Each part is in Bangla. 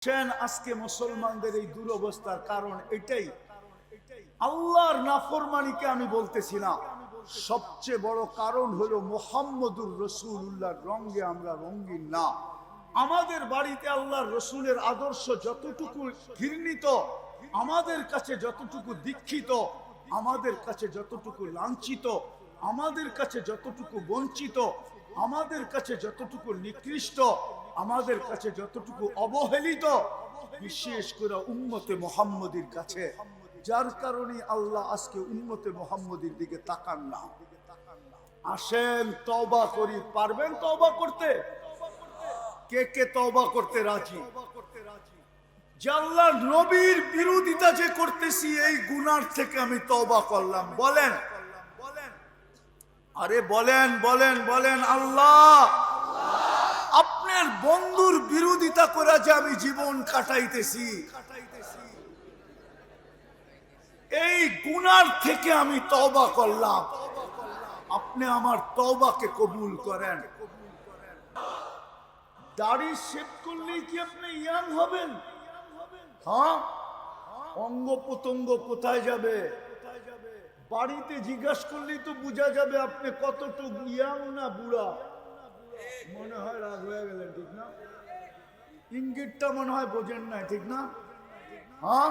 আজকে মুসলমানদের এই দুরবস্থার কারণ এটাই। আল্লাহর নাফরমানিকে আমি বলতেছি না, সবচেয়ে বড় কারণ হলো মুহাম্মদুর রাসূলুল্লাহর রঙে আমরা রঙিন না। আমাদের বাড়িতে আল্লাহর রসুলের আদর্শ যতটুকু ঘৃণিত, আমাদের কাছে যতটুকু দীক্ষিত, আমাদের কাছে যতটুকু লাঞ্ছিত, আমাদের কাছে যতটুকু বঞ্চিত, আমাদের কাছে যতটুকু নিকৃষ্ট, আমাদের কাছে যতটুকু অবহেলিত, বিশেষ করে উম্মতে মুহাম্মদীর কাছে, যার কারণে আল্লাহ আজকে উম্মতে মুহাম্মদীর দিকে তাকান না। আসেন তওবা করি। পারবেন তওবা করতে? কে কে তওবা করতে রাজি? যে আল্লাহর নবীর বিরোধিতা যে করতেছি, এই গুনার থেকে আমি তওবা করলাম। বলেন, আরে বলেন বলেন বলেন। আল্লাহ, আপনার বন্ধুর বিরোধিতা করে যে আমি জীবন কাটাইতেছি, এই গুনার থেকে আমি তওবা করলাম। আপনি আমার তওবাকে কবুল করেন। দাড়ি শেভ করলেই কি আপনি ইয়াং হবেন? হ্যাঁ, অঙ্গ প্রত্যঙ্গ কোথায় যাবে? বাড়িতে জিজ্ঞাসা করলেই তো বোঝা যাবে আপনি কতটুকু ইয়াং না বুড়া। মনে হয় রাগ হয়ে গেলেন, ঠিক না? ইঙ্গিতটা মনে হয় বোঝেন না, ঠিক না? হ্যাঁ,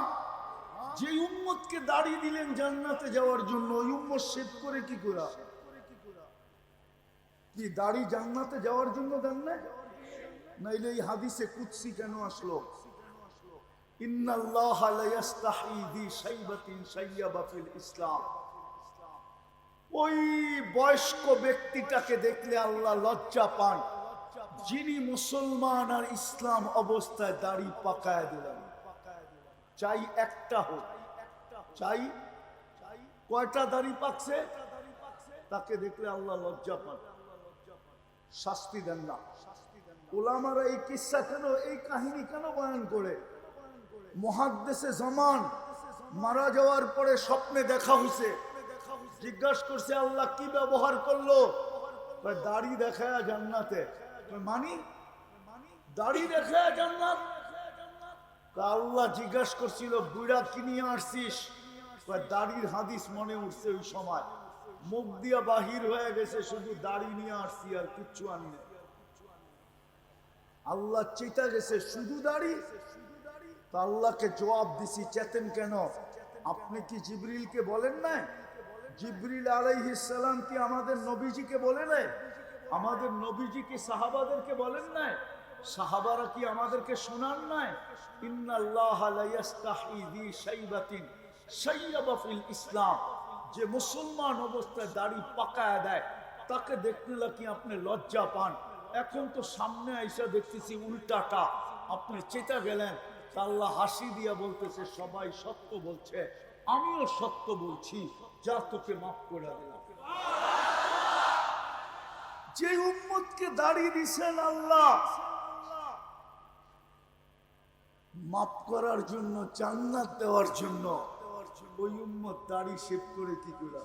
যে উম্মতকে দাড়ি দিলেন জান্নাতে যাওয়ার জন্য, ওই উম্মত শেভ করে কি করা? কি দাড়ি জান্নাতে যাওয়ার জন্য দেন না? নাইলে এই হাদিসে কুদসি কেন আসলো? ইন্নাল্লাহা লা ইস্তাহি বি শাইবাতিন শাইয়াবা ফিল ইসলাম। ওই বয়স্ক ব্যক্তিটাকে দেখলে আল্লাহ লজ্জা পান, যিনি মুসলমান আর ইসলাম অবস্থায় দাড়ি পাকায় দিলেন। চাই একটা হোক, চাই কয়টা দাড়ি পাকছে, তাকে দেখলে আল্লাহ লজ্জা পান, শাস্তি দেন না। উলামারা এই কিসসা কেন, এই কাহিনী কেন বয়ান করে? মুহাদ্দিসে জামান মারা যাওয়ার পরে স্বপ্নে দেখা হইছে, জিজ্ঞাসা করছে আল্লাহ কি ব্যবহার করলো? দাড়ি দেখায় জান্নাতে। মানি দাড়ি দেখায় জান্নাত? আল্লাহ জিজ্ঞাসা করছিল বুড়া কি নিয়ে আসছিস? দাড়ির হাদিস মনে উঠছে ওই সময়, মুখ দিয়া বাহির হয়ে গেছে, শুধু দাড়ি নিয়ে আসছি আর কিচ্ছু আনি না। আল্লাহ চেতা গেছে শুধু দাড়ি। তো আল্লাহকে জবাব দিছি, চেতেন কেন? আপনি কি জিবরিলকে বলেন নাই? জিবরিল আলাইহিস সালাম কি আমাদের নবীজিকে বলে নাই? আমাদের নবীজি কি সাহাবাদেরকে বলেন নাই? সাহাবারা কি আমাদেরকে শোনান নাই? ইন্নাল্লাহা লা ইস্তাহি বি শাইবাতিন শাইয়াবা ফিল ইসলাম। যে মুসলমান অবস্থায় দাড়ি পাকায় দেয়, তাকে দেখতে কি আপনি লজ্জা পান? এখন তো সামনে আইসা দেখতেছি উল্টাটা, আপনি চেতা গেলেন। আল্লাহ হাসি দিয়া বলতেছে সবাই সত্য বলছে, আমিও সত্য বলছি, যা তোকে মাফ করে দিলাম। যে উম্মতকে দাড়ি দিছেন আল্লাহ মাফ করার জন্য, জান্নাত দেওয়ার জন্য, ওই উম্মত দাড়ি শেভ করে কি করে?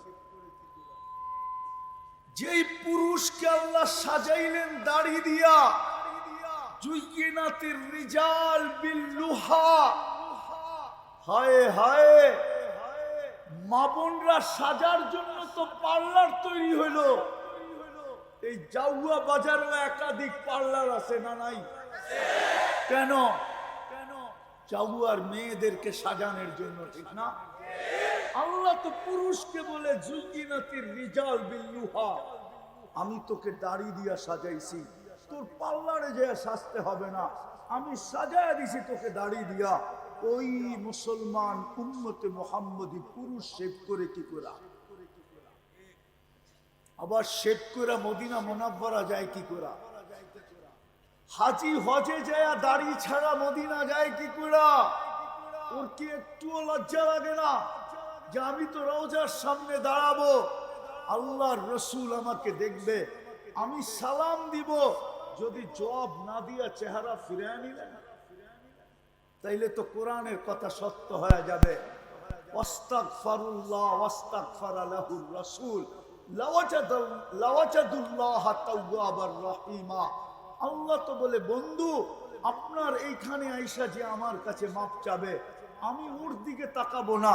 যেই পুরুষকে আল্লাহ সাজাইলেন দাড়ি দিয়া, জুয়িনাতির রিজাল বিল্লুহা, হায় হায়, মা বোনরা সাজার জন্য তো পার্লার তৈরি হইলো। এই জাউয়া বাজারে একাধিক পার্লার আছে না নাই? কেন? জাউয়ার মেয়েদেরকে সাজানোর জন্য, ঠিক না? আল্লাহ তো পুরুষকে বলে জুয়িনাতির রিজাল বিল্লুহা, আমি তোকে দাড়ি দিয়া সাজাইছি, তোর পার্লারে যে সাজতে হবে না, আমি সাজায় দিছি তোকে দাড়ি দিয়া। ওই মুসলমান উম্মতে মুহাম্মদী পুরুষ শেভ করে কি করা? আবার শেভ করে মদিনা মুনাওয়ারা যায় কি করা? হাজি হজে যায় দাড়ি ছাড়া মদিনা যায় কি করা? ওর কি একটুও লজ্জা লাগে না যে আমি তো রওজার সামনে দাঁড়াবো, আল্লাহর রসুল আমাকে দেখবে, আমি সালাম দিব, যদি জবাব না দিয়া চেহারা ফিরে নিলেন, তাইলে তো কোরআনের কথা সত্য হয়ে যাবে। ওয়াস্তাগফিরুল্লাহ ওয়াস্তাগফারা লাহুর রাসূল লাওয়াজাদুল্লাহ তাওয়াবার রহিমা। আল্লাহ তো বলে বন্ধু আপনার এইখানে আইসা যে আমার কাছে মাপ চাবে, আমি ওর দিকে তাকাবো না,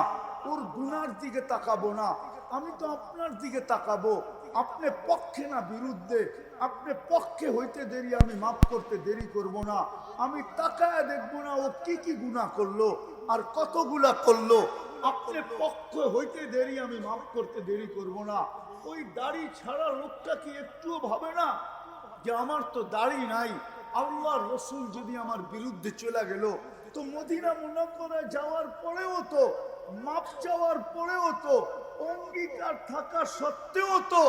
ওর গুনার দিকে তাকাবো না, আমি তো আপনার দিকে তাকাবো। আপনি পক্ষে না বিরুদ্ধে, আপনি পক্ষে হইতে দেরি, আমি মাফ করতে দেরি করব না। আমি তাকায় দেখবো না ও কি কি গুনাহ করলো আর কতগুলা করলো। আপনি পক্ষ হইতে দেরি, আমি মাফ করতে দেরি করব না। ওই দাড়ি ছাড়া লোকটা কি একটুও ভাবে না যে আমার তো দাড়ি নাই, আল্লাহর রসুল যদি আমার বিরুদ্ধে চলে গেল, তো মদিনা মুনাফফারায় যাওয়ার পরেও তো, মাপ চাওয়ার পরেও তো, অঙ্গীকার থাকা সত্ত্বেও তো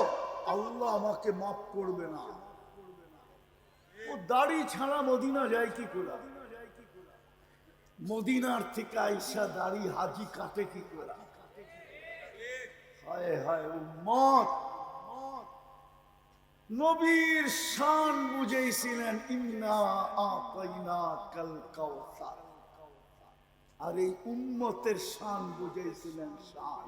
আল্লাহ আমাকে মাফ করবে না। ও দাড়ি ছাড়া মদিনা যায় কি করে? মদিনার থেকে আইসা দাড়ি হাজি কাটে কি করে? হায় হায় উম্মত, নবীর শান বুঝাইছিলেন ইন্না আতাইনাকাল কাউসার, আর এই উম্মতের শান বুঝাইছিলেন শান।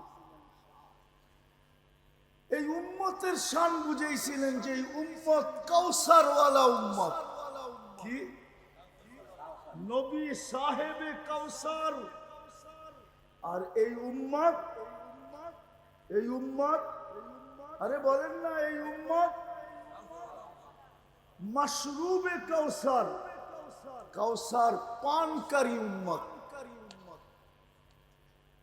এই উম্মতের শান বুঝাইছিলেন যে এই উম্মত কাউসার ওয়ালা উম্মত। কি নবী সাহেবে কাউসার, আর এই উম্মত, এই উম্মত, আরে বলেন না, এই উম্মত মাশরুবে কাউসার, কাউসার পানকারী উম্মত।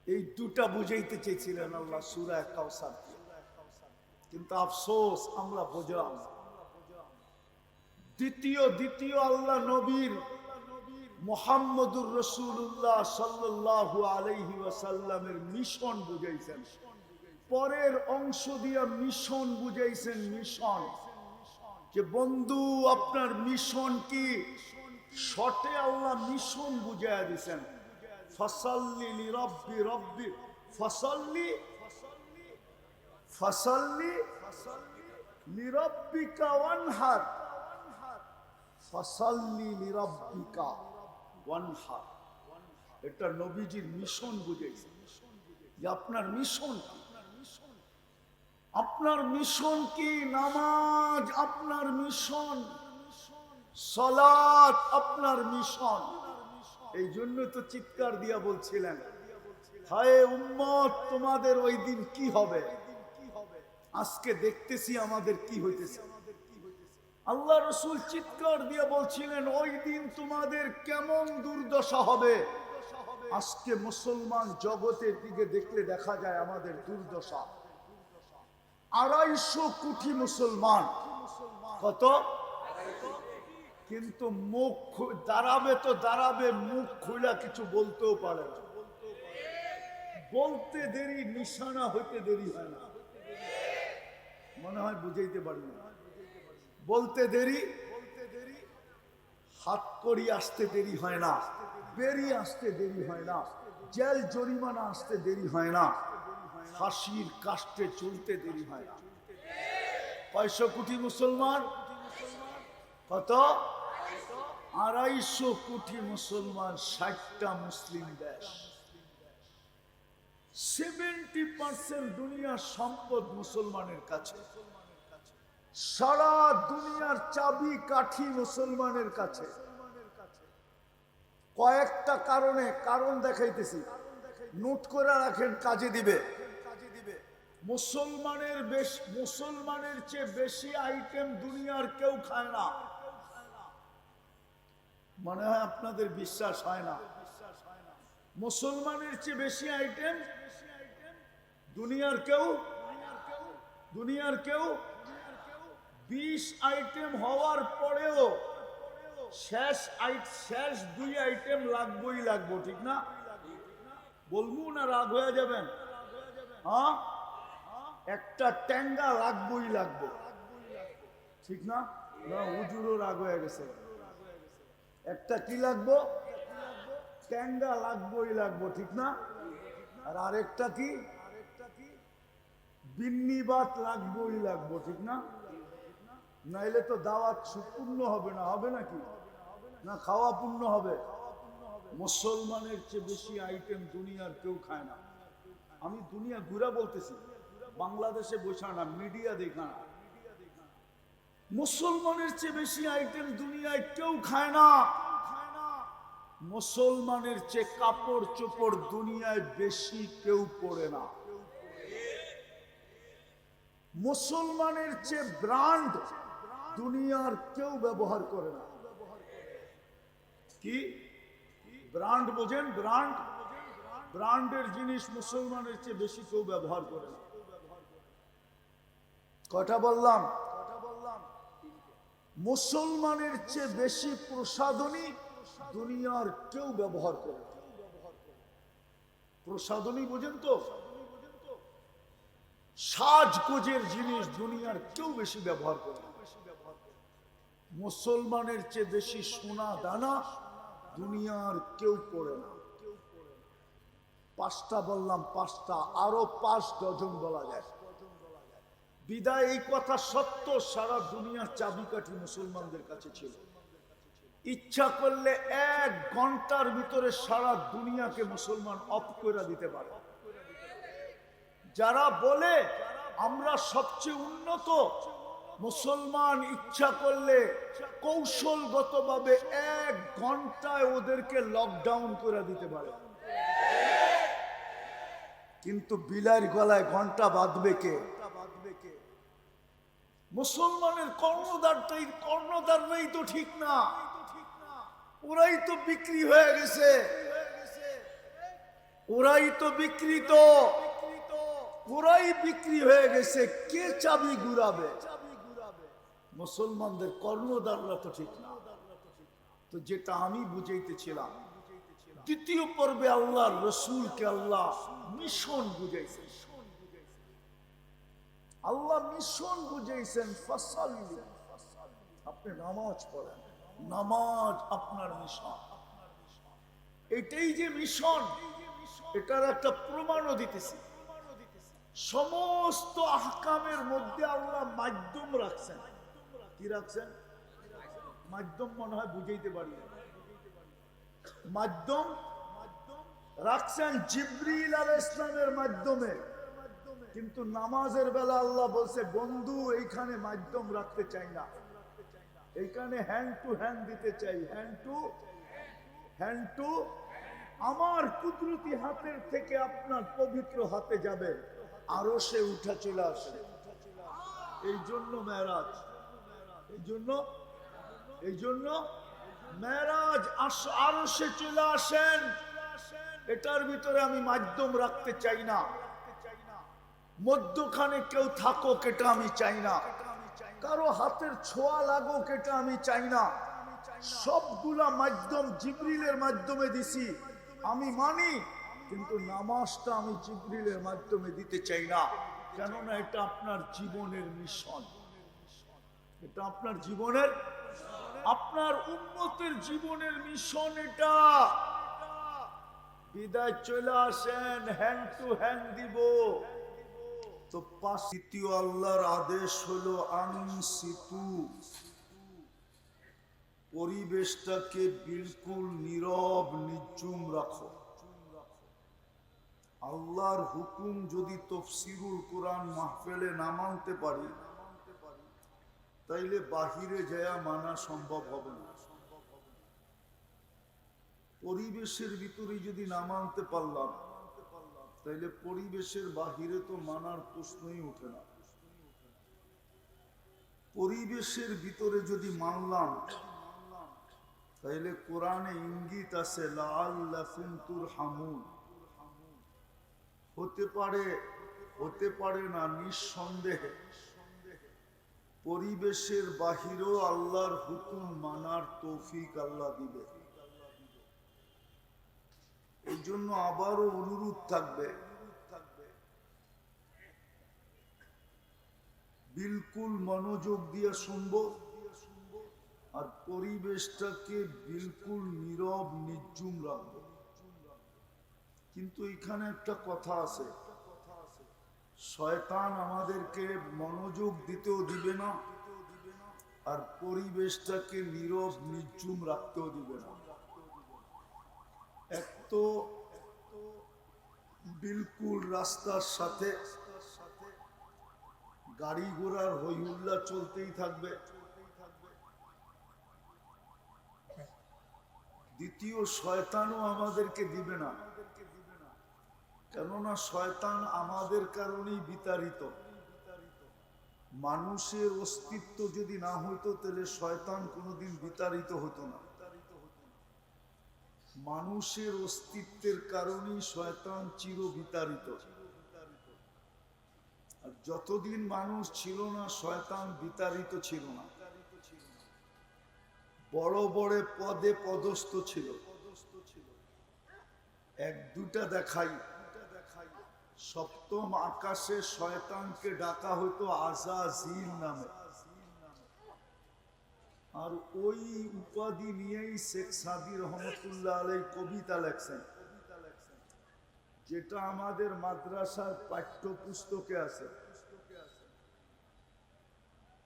এই দুটা বুঝাইতে চেয়েছিলেন আল্লাহ সূরা কাউসার, কিন্তু আফসোস আমরা বুঝলাম। দ্বিতীয় আল্লাহ নবীর মুহাম্মদুর রাসূলুল্লাহ সাল্লাল্লাহু আলাইহি ওয়াসাল্লামের মিশন বুঝাইছেন, পরের অংশ দিয়া মিশন বুঝাইছেন। মিশন যে বন্ধু আপনার মিশন কি, শর্টে আল্লাহ মিশন বুঝাইয়া দিছেন। ফাসাল্লি লিরাব্বি রব্বি ফাসাল্লি ফাসাল্লি লিরাব্বিকা ওয়ানহার, ফাসাল্লি লিরাব্বিকা ওয়ানহার। এটা নবীজির মিশন বুঝাইছে যে আপনার মিশন কি, আপনার মিশন কি? নামাজ আপনার মিশন, সালাত আপনার মিশন। এই জন্য তো চিৎকার দিয়া বলছিলেন, হায় উম্মত তোমাদের ওই দিন কি হবে। আজকে দেখতেছি আমাদের কি হইতেছে। আল্লাহ রসুল চিৎকার দিয়ে বলছিলেন ওই দিন তোমাদের কেমন দুর্দশা হবে। আজকে মুসলমান জগতের দিকে দেখলে দেখা যায় আমাদের দুর্দশা। 250 কোটি মুসলমান, কত? কিন্তু মুখ দাঁড়াবে তো দাঁড়াবে, মুখ খুলা কিছু বলতেও পারে না। বলতে দেরি, নিশানা হইতে দেরি হয় না। মনে হয় বুঝাইতে পারি না। বলতে দেরি, হাত করি আসতে দেরি হয় না, বেরিয়ে আসতে দেরি হয় না, জেল জরিমানা আসতে দেরি হয় না, ফাঁসির কাস্টে চলতে দেরি হয় না। 500 কোটি মুসলমান, কত? 250 কোটি মুসলমান, 60টা মুসলিম দেশ। 70% দুনিয়ার সম্পদ মুসলমানের কাছে। সারা দুনিয়ার চাবি কাঠি মুসলমানের কাছে। কয়েকটা কারণে, কারণ দেখাইতেছি, নোট করে রাখেন, কাজে দিবে। মুসলমানের চেয়ে বেশি আইটেম দুনিয়ার কেউ খায় না। মনে হয় আপনাদের বিশ্বাস হয় না। মুসলমানের চেয়ে বেশি আইটেম দুনিয়ার কেউ 20 আইটেম হওয়ার পরেও শেষ 2 আইটেম লাগবেই লাগবো, ঠিক না? বলবো না রাগ হয়ে যাবেন? হ্যাঁ, একটা ট্যাঙ্গা লাগবেই লাগবো, ঠিক না? হুজুরও রাগ হয়ে গেছে। একটা কি লাগবো? ট্যাঙ্গা লাগবেই লাগবো, ঠিক না? আর আরেকটা কি? বিন্নি ভাত লাগবেই লাগবো, ঠিক না? নাইলে তো দাওয়াত পূর্ণ হবে না। হবে নাকি? না খাওয়া পূর্ণ হবে? মুসলমানের চেয়ে বেশি আইটেম দুনিয়ার কেউ খায় না। আমি দুনিয়া ঘুরা বলতেছি, বাংলাদেশে বসা না, মিডিয়া দেখা না। মুসলমানের চেয়ে বেশি আইটেম দুনিয়ায় কেউ খায় না। মুসলমানের চেয়ে কাপড় চোপড় দুনিয়ায় বেশি কেউ পরে না। মুসলমানের চেয়ে ব্র্যান্ড দুনিয়ার কেউ ব্যবহার করে না। কি ব্র্যান্ড বোঝেন? ব্র্যান্ড, ব্র্যান্ডের জিনিস মুসলমানের চেয়ে বেশি কেউ ব্যবহার করে না। কটা বললাম? মুসলমানের চেয়ে বেশি প্রসাধনী দুনিয়ার কেউ ব্যবহার করে না। প্রসাধনী বোঝেন তো? সাজগোজের জিনিস দুনিয়ার কেউ বেশি ব্যবহার করে না। মুসলমানের চেয়ে বেশি সোনা দানা দুনিয়ার কেউ পড়ে না। পাঁচটা বললাম, পাঁচটা, আরো 5 ডজন বলা যায়। বিদায় এই কথা সত্য, সারা দুনিয়ার চাবিকাঠি মুসলমানদের কাছে ছিল। ইচ্ছা করলে 1 ঘন্টার ভিতরে সারা দুনিয়াকে মুসলমান অফ করে দিতে পারে। যারা বলে আমরা সবচেয়ে উন্নত, মুসলমান ইচ্ছা করলে কৌশলগতভাবে 1 ঘন্টায় ওদেরকে লকডাউন করে দিতে পারে। কিন্তু বিলার গলায় ঘন্টা বাঁধবে কে? মুসলমানের কর্ণধারটাই তো ঠিক না। ওরাই তো বিক্রি হয়ে গেছে, ওরাই তো বিকৃত, ওরাই বিক্রি হয়ে গেছে। কে চাবি ঘুরাবে? মুসলমানদের কর্ণধাররা তো ঠিক না। তো যেটা আমি বুঝাইতেছিলাম, দ্বিতীয় পর্বে আল্লাহর রসুলকে আল্লাহ মিশন বুঝাইছেন। আল্লাহ মিশন বুঝাইছেন, ফাসাল্লি, আপনি নামাজ পড়েন, নামাজ আপনার মিশন। এটাই যে মিশন, এটার একটা প্রমাণও দিতেছি। সমস্ত আহকামের মধ্যে আল্লাহ মাধ্যম রাখছেন। কি রাখছেন? মাধ্যম মনে হয় বুঝাইতে পারি না। মাধ্যম রাখছেন জিবরিল আলাইহিস সালামের মাধ্যমে। কিন্তু নামাজের বেলা আল্লাহ বলছে, বন্ধু এইখানে মাধ্যম রাখতে চাই না, এইখানে হ্যান্ড টু হ্যান্ড দিতে চাই। হ্যান্ড টু আমার কুদরতি হাতের থেকে আপনার পবিত্র হাতে যাবে, আরো সে উঠা চলে আসে। এই জন্য মেরাজ, এই জন্য মেরাজ, আরো সে চলে আসেন। এটার ভিতরে আমি মাধ্যম রাখতে চাই না, মধ্যখানে কেউ থাকুক এটা আমি চাই না, কারো হাতের ছোঁয়া লাগুক এটা আমি চাই না। সবগুলা মাধ্যম জিবরিলের মাধ্যমে দিছি, আমি মানি, কিন্তু নামাজটা আমি জিবরিলের মাধ্যমে দিতে চাই না। কেননা এটা আপনার জীবনের মিশন, এটা আপনার জীবনের, আপনার উম্মতের জীবনের মিশন এটা। বিদায় চলে আসেন, হ্যান্ড টু হ্যান্ড দিব। তো তৃতীয় আল্লাহর আদেশ হলো আনসিতু, পরিবেশটাকে বিলকুল নীরব নির্জুম রাখো। আল্লাহর হুকুম যদি তাফসীরুল কোরআন মাহফিলে না মানতে পারি, তাইলে বাহিরে যায়া মানা সম্ভব হবে না। পরিবেশের ভিতরে যদি না মানতে পারলাম, তাইলে পরিবেশের বাহিরে তো মানার প্রশ্নই ওঠে না। পরিবেশের ভিতরে যদি মানলাম, তাইলে কোরআনে ইঙ্গিত আছে লাআল্লাকুম তুরহামুন। হতে পারে না, নিঃসন্দেহে পরিবেশের বাহিরেও আল্লাহর হুকুম মানার তৌফিক আল্লাহ দিবে। এই জন্য আবারও অনুরোধ থাকবে, বিলকুল মনোযোগ দিয়ে শুনবো, আর পরিবেশটাকে বিলকুল নীরব নির্জুম রাখবো। কিন্তু এখানে একটা কথা আছে, শয়তান আমাদেরকে মনোযোগ দিতেও দিবে না, আর পরিবেশটাকে নীরব নির্জুম রাখতেও দিবে না। এক তো বিলকুল রাস্তার সাথে গাড়ি ঘোড়ার হইহুল্লা চলতেই থাকবে, দ্বিতীয় শয়তানও আমাদেরকে দিবে না, কেননা শয়তান আমাদের কারণেই বিতাড়িত। মানুষের অস্তিত্ব যদি না হইতো তাহলে শয়তান কোনোদিন বিতাড়িত হতো না। মানুষের অস্তিত্বের কারণেই শয়তান চির বিতাড়িত। আর যতদিন মানুষ ছিল না শয়তান বিতাড়িত ছিল না, বড় বড় পদে পদস্থ ছিল। এক দুটা দেখাই, সপ্তম আকাশে শয়তানকে ডাকা হতো আযাযিল নামে, আর ওই উপাধি নিয়েই শেখ সাদী রহমতুল্লাহ আলাইহি কবিতা লেখছেন, যেটা আমাদের মাদ্রাসার পাঠ্যপুস্তকে আছে।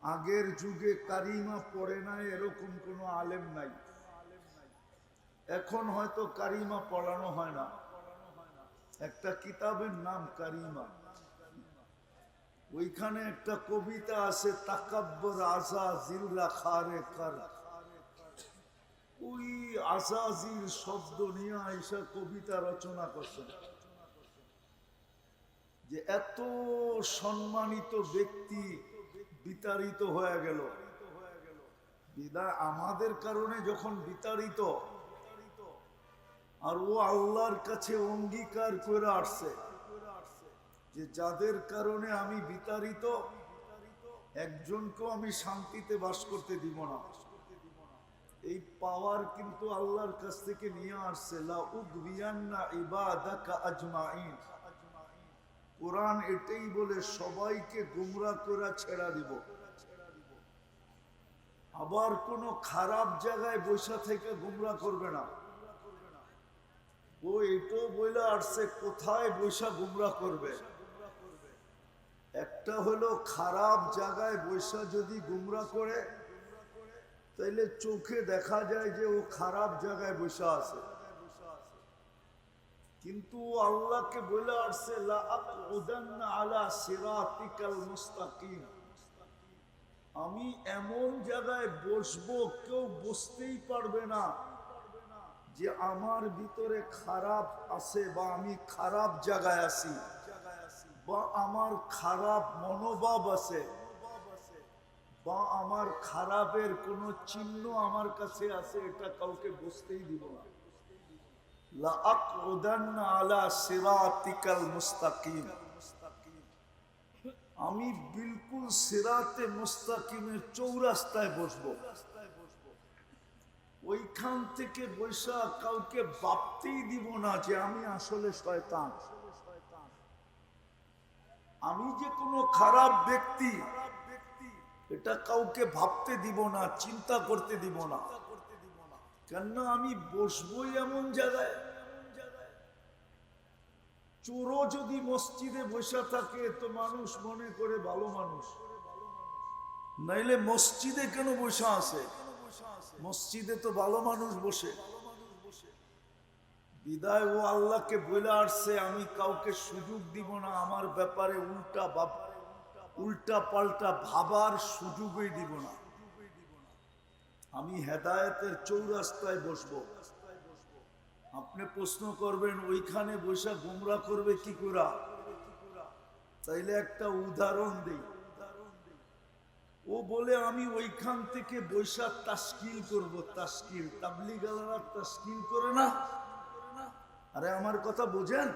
আগের যুগে কারিমা পড়ে নাই এরকম কোনো আলেম নাই, এখন হয়তো কারিমা পড়ানো হয় না। একটা কিতাবের নাম কারিমা, ওইখানে একটা কবিতা আছে, তাকাব্বর আযাযিল রাখারে কর। ওই আযাযিল শব্দ নিয়ে আয়েশা কবিতা রচনা করছেন, যে এত সম্মানিত ব্যক্তি বিতাড়িত হয়ে গেল। বিদায় আমাদের কারণে যখন বিতাড়িত, আর ও আল্লাহর কাছে অঙ্গীকার করে আসছে যে যাদের কারণে আমি বিতাড়িত একজনকেও আমি শান্তিতে বাস করতে দিব না। এই পাওয়ার কিন্তু আল্লাহর কাছ থেকে নিয়ে আসছে, লা উগবিয়ান্না ইবাদাকা আজমাইন। কোরআন এটাই বলে, সবাইকে গুমরাহ করে ছেড়া দিব। আবার কোনো খারাপ জায়গায় বসে থেকে গুমরাহ করবে না। ও এটাও বলে আসছে কোথায় বৈশা গুমরাহ করবে। একটা হলো খারাপ জায়গায় বৈশা যদি গুমরাহ করে তাইলে চোখে দেখা যায় যে ও খারাপ জায়গায় বসে আছে, কিন্তু আল্লাহকে বলে আসছে লা আকুদান্না আলা সিরাতিকাল মুস্তাকিম। আমি এমন জায়গায় বসবো কেউ বুঝতেই পারবে না যে আমার ভিতরে খারাপ আছে, বা আমি খারাপ জায়গায় আছি, বা আমার খারাপ মনোভাব আছে, বা আমার খারাপের কোনো চিহ্ন আমার কাছে আছে, এটা কাউকে বুঝতেই দিব না। লা আকুদান্না আলা সিরাতিকাল মুস্তাকিম। আমি বিলকুল সিরাতে মুস্তাকিমের চৌরাস্তায় বসবো। ওইখান থেকে বৈশা কাউকে ভাবতেই দিব না যে আমি আসলে শয়তান, আমি যে কোনো খারাপ ব্যক্তি, এটা কাউকে ভাবতে দিব না, চিন্তা করতে দিব না। কেন আমি বসবই এমন জায়গায়। চোরও যদি মসজিদে বসে থাকে তো মানুষ মনে করে ভালো মানুষ, নাইলে মসজিদে কেন বসে আছে? মসজিদে তো ভালো মানুষ বসে। বিদায় ও আল্লাহকে বলে আসছে আমি কাউকে সুযোগ দিব না আমার ব্যাপারে উল্টা পাল্টা ভাবার সুযোগই দিব না। আমি হেদায়েতের চৌরাস্তায় বসবো। আপনি প্রশ্ন করবেন ওইখানে বসে গুমরাহ করবে কি করে? তাইলে একটা উদাহরণ দেই। ও বলে আমি ওইখান থেকে বৈশা তাশকিল করব। তাশকিল তাবলীগালারা তাশকিল করে না? আরে আমার কথা বোঝেন?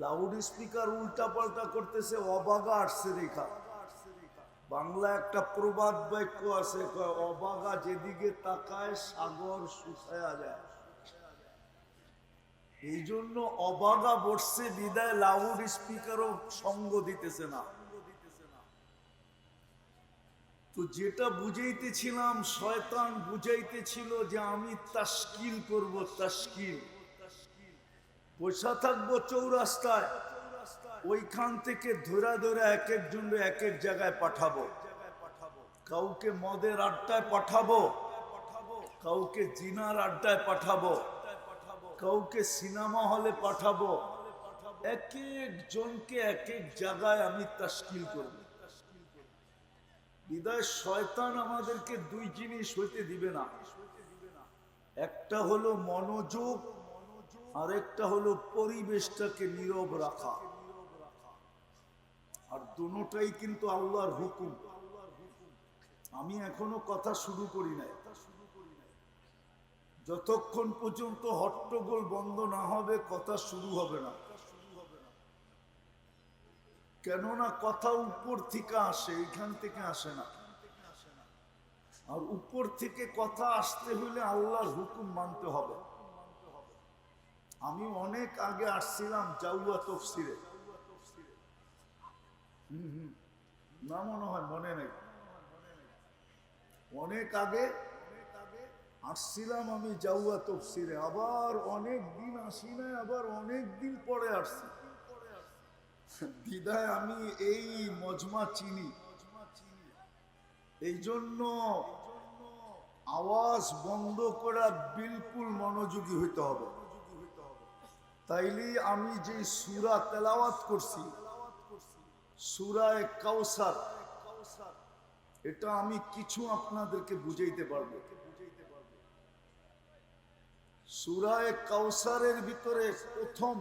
লাউড স্পিকার উল্টা পাল্টা করতেছে, অবাগা আসছে রেখা। বাংলা একটা প্রবাদ বাক্য আছে, অবাগা যেদিকে তাকায় সাগর শুকায়া যায়। এই জন্য অবাগা বসছে বিদায় লাউড স্পিকারও সঙ্গ দিতেছে না। তো যেটা বুঝাইতেছিলাম, শয়তান বুঝাইতেছিল যে আমি তাশকিল করব। তাশকিল বসা থাকবো চৌরাস্তায়, ওইখান থেকে ধরে ধরে এক একজন এক এক জায়গায় পাঠাবো। কাউকে মদের আড্ডায় পাঠাবো, কাউকে জিনার আড্ডায় পাঠাবো, কাউকে সিনেমা হলে পাঠাবো। এক একজনকে এক এক জায়গায় আমি তাশকিল করব। বিদায় শয়তান আমাদেরকে দুই জিনিস হইতে দিবে না, একটা হলো মনোযোগ, আর একটা হলো পরিবেশটাকে নীরব রাখা। আর দুটোটাই কিন্তু আল্লাহর হুকুম। আমি এখনো কথা শুরু করি নাই। যতক্ষণ পর্যন্ত হট্টগোল বন্ধ না হবে কথা শুরু হবে না। কেননা কথা উপর থেকে আসে, এখান থেকে আসে না। আর উপর থেকে কথা আসতে হলে আল্লাহর হুকুম মানতে হবে। আমি অনেক আগে আসছিলাম জাউয়া তফসিরে, না মনে হয় মনে নেই, অনেক আগে আসছিলাম আমি জাউয়া তফসিরে। আবার অনেক দিন আসি না, আবার অনেক দিন পরে আসছি। বিদায় আমি এই মজমা চিনি, এই জন্য আওয়াজ বন্ধ করা বিলকুল মনোযোগী হইতে হবে। তাইলে আমি যে সূরা তেলাওয়াত করছি, সূরায়ে কাউসার, এটা আমি কিছু আপনাদেরকে বুঝাইতে পারবো। সূরায়ে কাউসারের ভিতরে প্রথম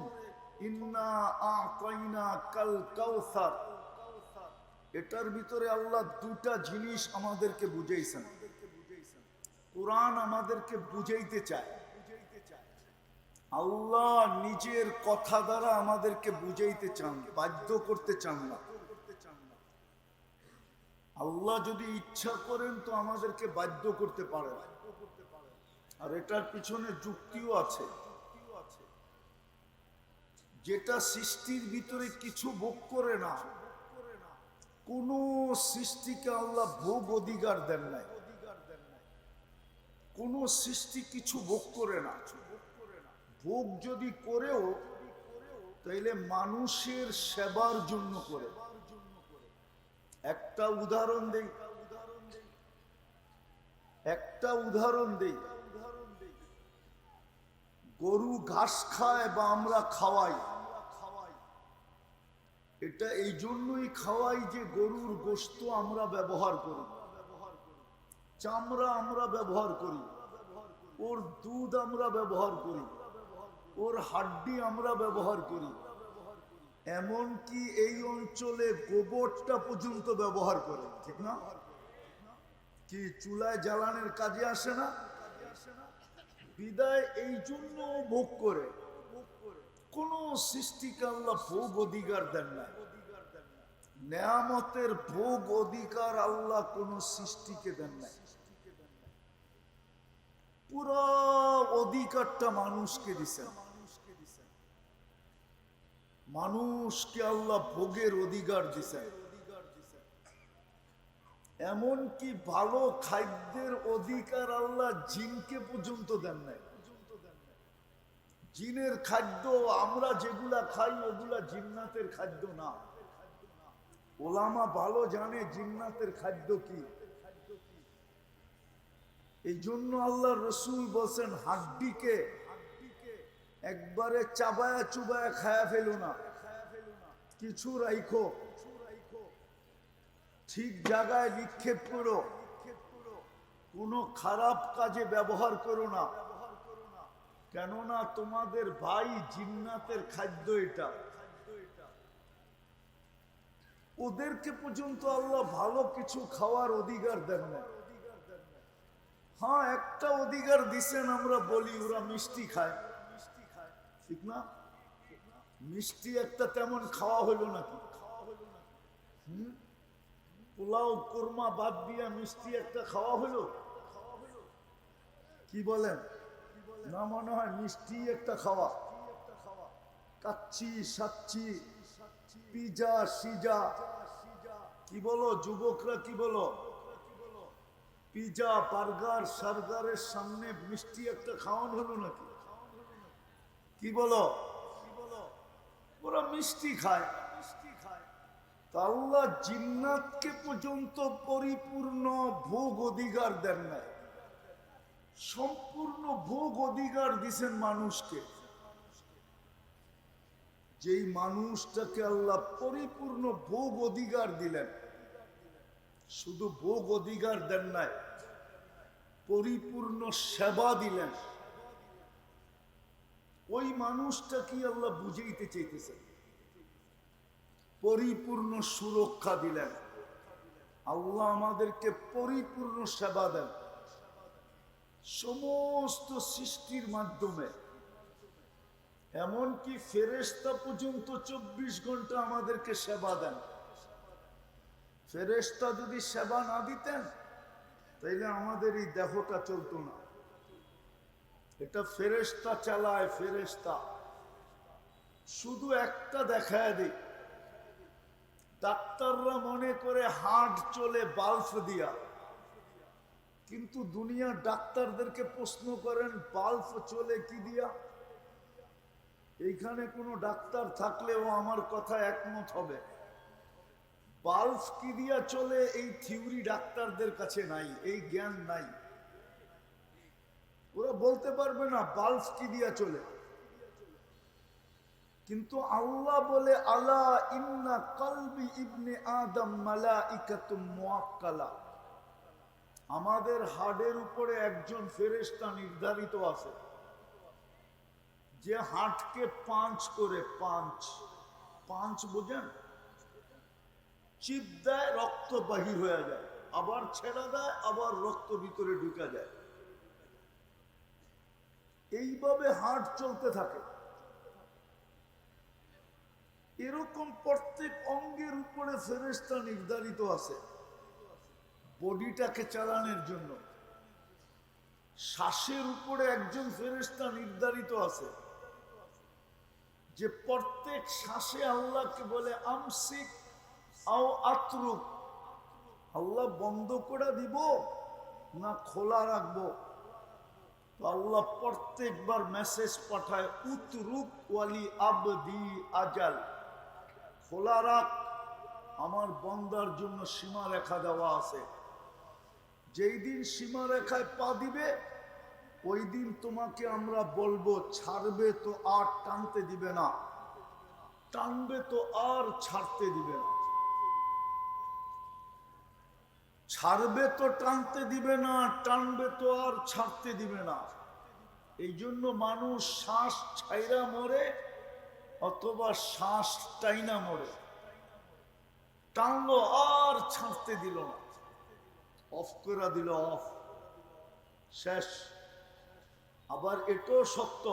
ইন্না আ'তাইনা কাল কাউসার, এটার ভিতরে আল্লাহ দুটা জিনিস আমাদেরকে বুঝাইছেন। কুরআন আমাদেরকে বুঝাইতে চায়, আল্লাহ নিজের কথা দ্বারা আমাদেরকে বুঝাইতে চান, বাধ্য করতে চান না। আল্লাহ যদি ইচ্ছা করেন তো আমাদেরকে বাধ্য করতে পারেন। আর এটার পিছনে যুক্তিও আছে। যেটা সৃষ্টির ভিতরে কিছু ভোগ করে না, কোন সৃষ্টিকে আল্লাহ ভোগ অধিকার দেন নাই। কোন সৃষ্টি কিছু ভোগ করে না। ভোগ যদি করেও তাইলে মানুষের সেবার জন্য করে। একটা উদাহরণ দেই, গরু ঘাস খায় বা আমরা খাওয়াই, এটা এই জন্যই খাওয়াই যে গরুর গোশত আমরা ব্যবহার করি, চামড়া আমরা ব্যবহার করি, ওর দুধ আমরা ব্যবহার করি, ওর হাড্ডি আমরা ব্যবহার করি, এমনকি এই অঞ্চলে গোবরটা পর্যন্ত ব্যবহার করে, ঠিক না? কি চুলায় জ্বালানোর কাজে আসে না? বিদায় এই জন্য ভোগ করে। কোন সৃষ্টিকে আল্লাহ ভোগ অধিকার দেন না। নেয়ামতের ভোগ অধিকার আল্লাহ কোন সৃষ্টিকে দেন না। পুরো অধিকারটা মানুষকে দিছেন। মানুষকে আল্লাহ ভোগের অধিকার দিছেন। এমনকি ভালো খাদ্যের অধিকার আল্লাহ জিনকে পর্যন্ত দেন নাই। জিনের খাদ্য আমরা যেগুলা খাই ওগুলা জিন্নাতের খাদ্য না। ওলামা ভালো জানে জিন্নাতের খাদ্য কি। এই জন্য আল্লাহ রসুল বলছেন হাড্ডিকে একবারে চাবায়া চুবায়া খায়া ফেলো না, কিছু রাইখো, ঠিক জায়গায় নিক্ষেপ করো, কোনো খারাপ কাজে ব্যবহার করো না। কেননা তোমাদের ভাই জিন্নাতের খাদ্য এটা। ওদেরকে পর্যন্ত আল্লাহ ভালো কিছু খাওয়ার অধিকার দেন না। হ্যাঁ, একটা অধিকার দিছেন, আমরা বলি ওরা মিষ্টি খায়, ঠিক না? মিষ্টি একটা তেমন খাওয়া হলো নাকি? পোলাও কোরমা বাদ দিয়া মিষ্টি একটা খাওয়া হলো? কি বলেন? না, মনে হয় মিষ্টি একটা খাওয়া। কাচ্চি সাচ্চি পিজা সিজা কি বলো যুবকরা, কি বলো? পিজা বার্গার সার্গারের সামনে মিষ্টি একটা খাওয়ানো হলো নাকি? কি বলো? ওরা মিষ্টি খায়। তা আল্লাহ জিন্নাতকে পর্যন্ত পরিপূর্ণ ভোগ অধিকার দেন নাই, সম্পূর্ণ ভোগ অধিকার দিছেন মানুষকে। যেই মানুষটাকে আল্লাহ পরিপূর্ণ ভোগ অধিকার দিলেন, শুধু ভোগ অধিকার দেন নাই, পরিপূর্ণ সেবা দিলেন। ওই মানুষটা কি আল্লাহ বুঝাইতে চাইতেছেন? পরিপূর্ণ সুরক্ষা দিলেন। আল্লাহ আমাদেরকে পরিপূর্ণ সেবা দেন সমস্ত সৃষ্টির মাধ্যমে। এমনকি ফেরেশতা পর্যন্ত 24 ঘন্টা আমাদেরকে সেবা দেন। ফেরেশতা যদি সেবা না দিতেন তাইলে আমাদের এই দেহটা চলতো না। এটা ফেরেশতা চালায়, ফেরেশতা। শুধু একটা দেখায় দিই, ডাক্তাররা মনে করে হার্ট চলে বাল্ব দিয়া, কিন্তু দুনিয়ার ডাক্তারদেরকে প্রশ্ন করেন বাল্ব চলে কি দিয়া? এইখানে কোনো ডাক্তার থাকলেও আমার কথা একমত হবে, বাল্ব কি দিয়া চলে এই থিওরি ডাক্তারদের কাছে নাই, এই জ্ঞান নাই। ওরা বলতে পারবে না বাল্ব কি দিয়া চলে। কিন্তু আল্লাহ বলে আলা ইন্না কলবি ইবনে আদম মালাইকাতুম মুআক্কালা, আমাদের হাড়ের উপরে একজন ফেরেশতা নির্ধারিত আছে যে হাড়কে পাঁচ করে, পাঁচ পাঁচ বোঝেন? চিপ দেয়, রক্ত বাহির হয়ে যায়, আবার ছেড়ে দেয়, আবার রক্ত ভিতরে ঢুকে যায়। এইভাবে হার্ট চলতে থাকে। এরকম প্রত্যেক অঙ্গের উপরে ফেরেশতা নির্ধারিত আছে বডিটাকে চালানোর জন্য। শ্বাসের উপরে একজন ফেরেশতা নির্ধারিত আছে যে প্রত্যেক শ্বাসে আল্লাহকে বলে আমসিক আও আতরুক, আল্লাহ বন্ধ করে দিব না খোলা রাখবো। তো আল্লাহ প্রত্যেকবার মেসেজ পাঠায় উতরুক ওয়ালি আবদি আজাল, খোলা রাখ, আমার বন্দার জন্য সীমা রেখা দেওয়া আছে। যেই দিন সীমা রেখায় পা দিবে ওই দিন তোমাকে আমরা বলবো ছাড়বে তো আর টানতে দিবে না, টানবে তো আর ছাড়তে দিবে না। ছাড়বে তো টানতে দিবে না, টানবে তো আর ছাড়তে দিবে না। এই জন্য মানুষ শ্বাস ছাইরা মরে অথবা শ্বাস টাইনা মরে। টানলো আর ছাড়তে দিল না, অফ করে দিল, অফ, শেষ। আবার এটাও সত্য,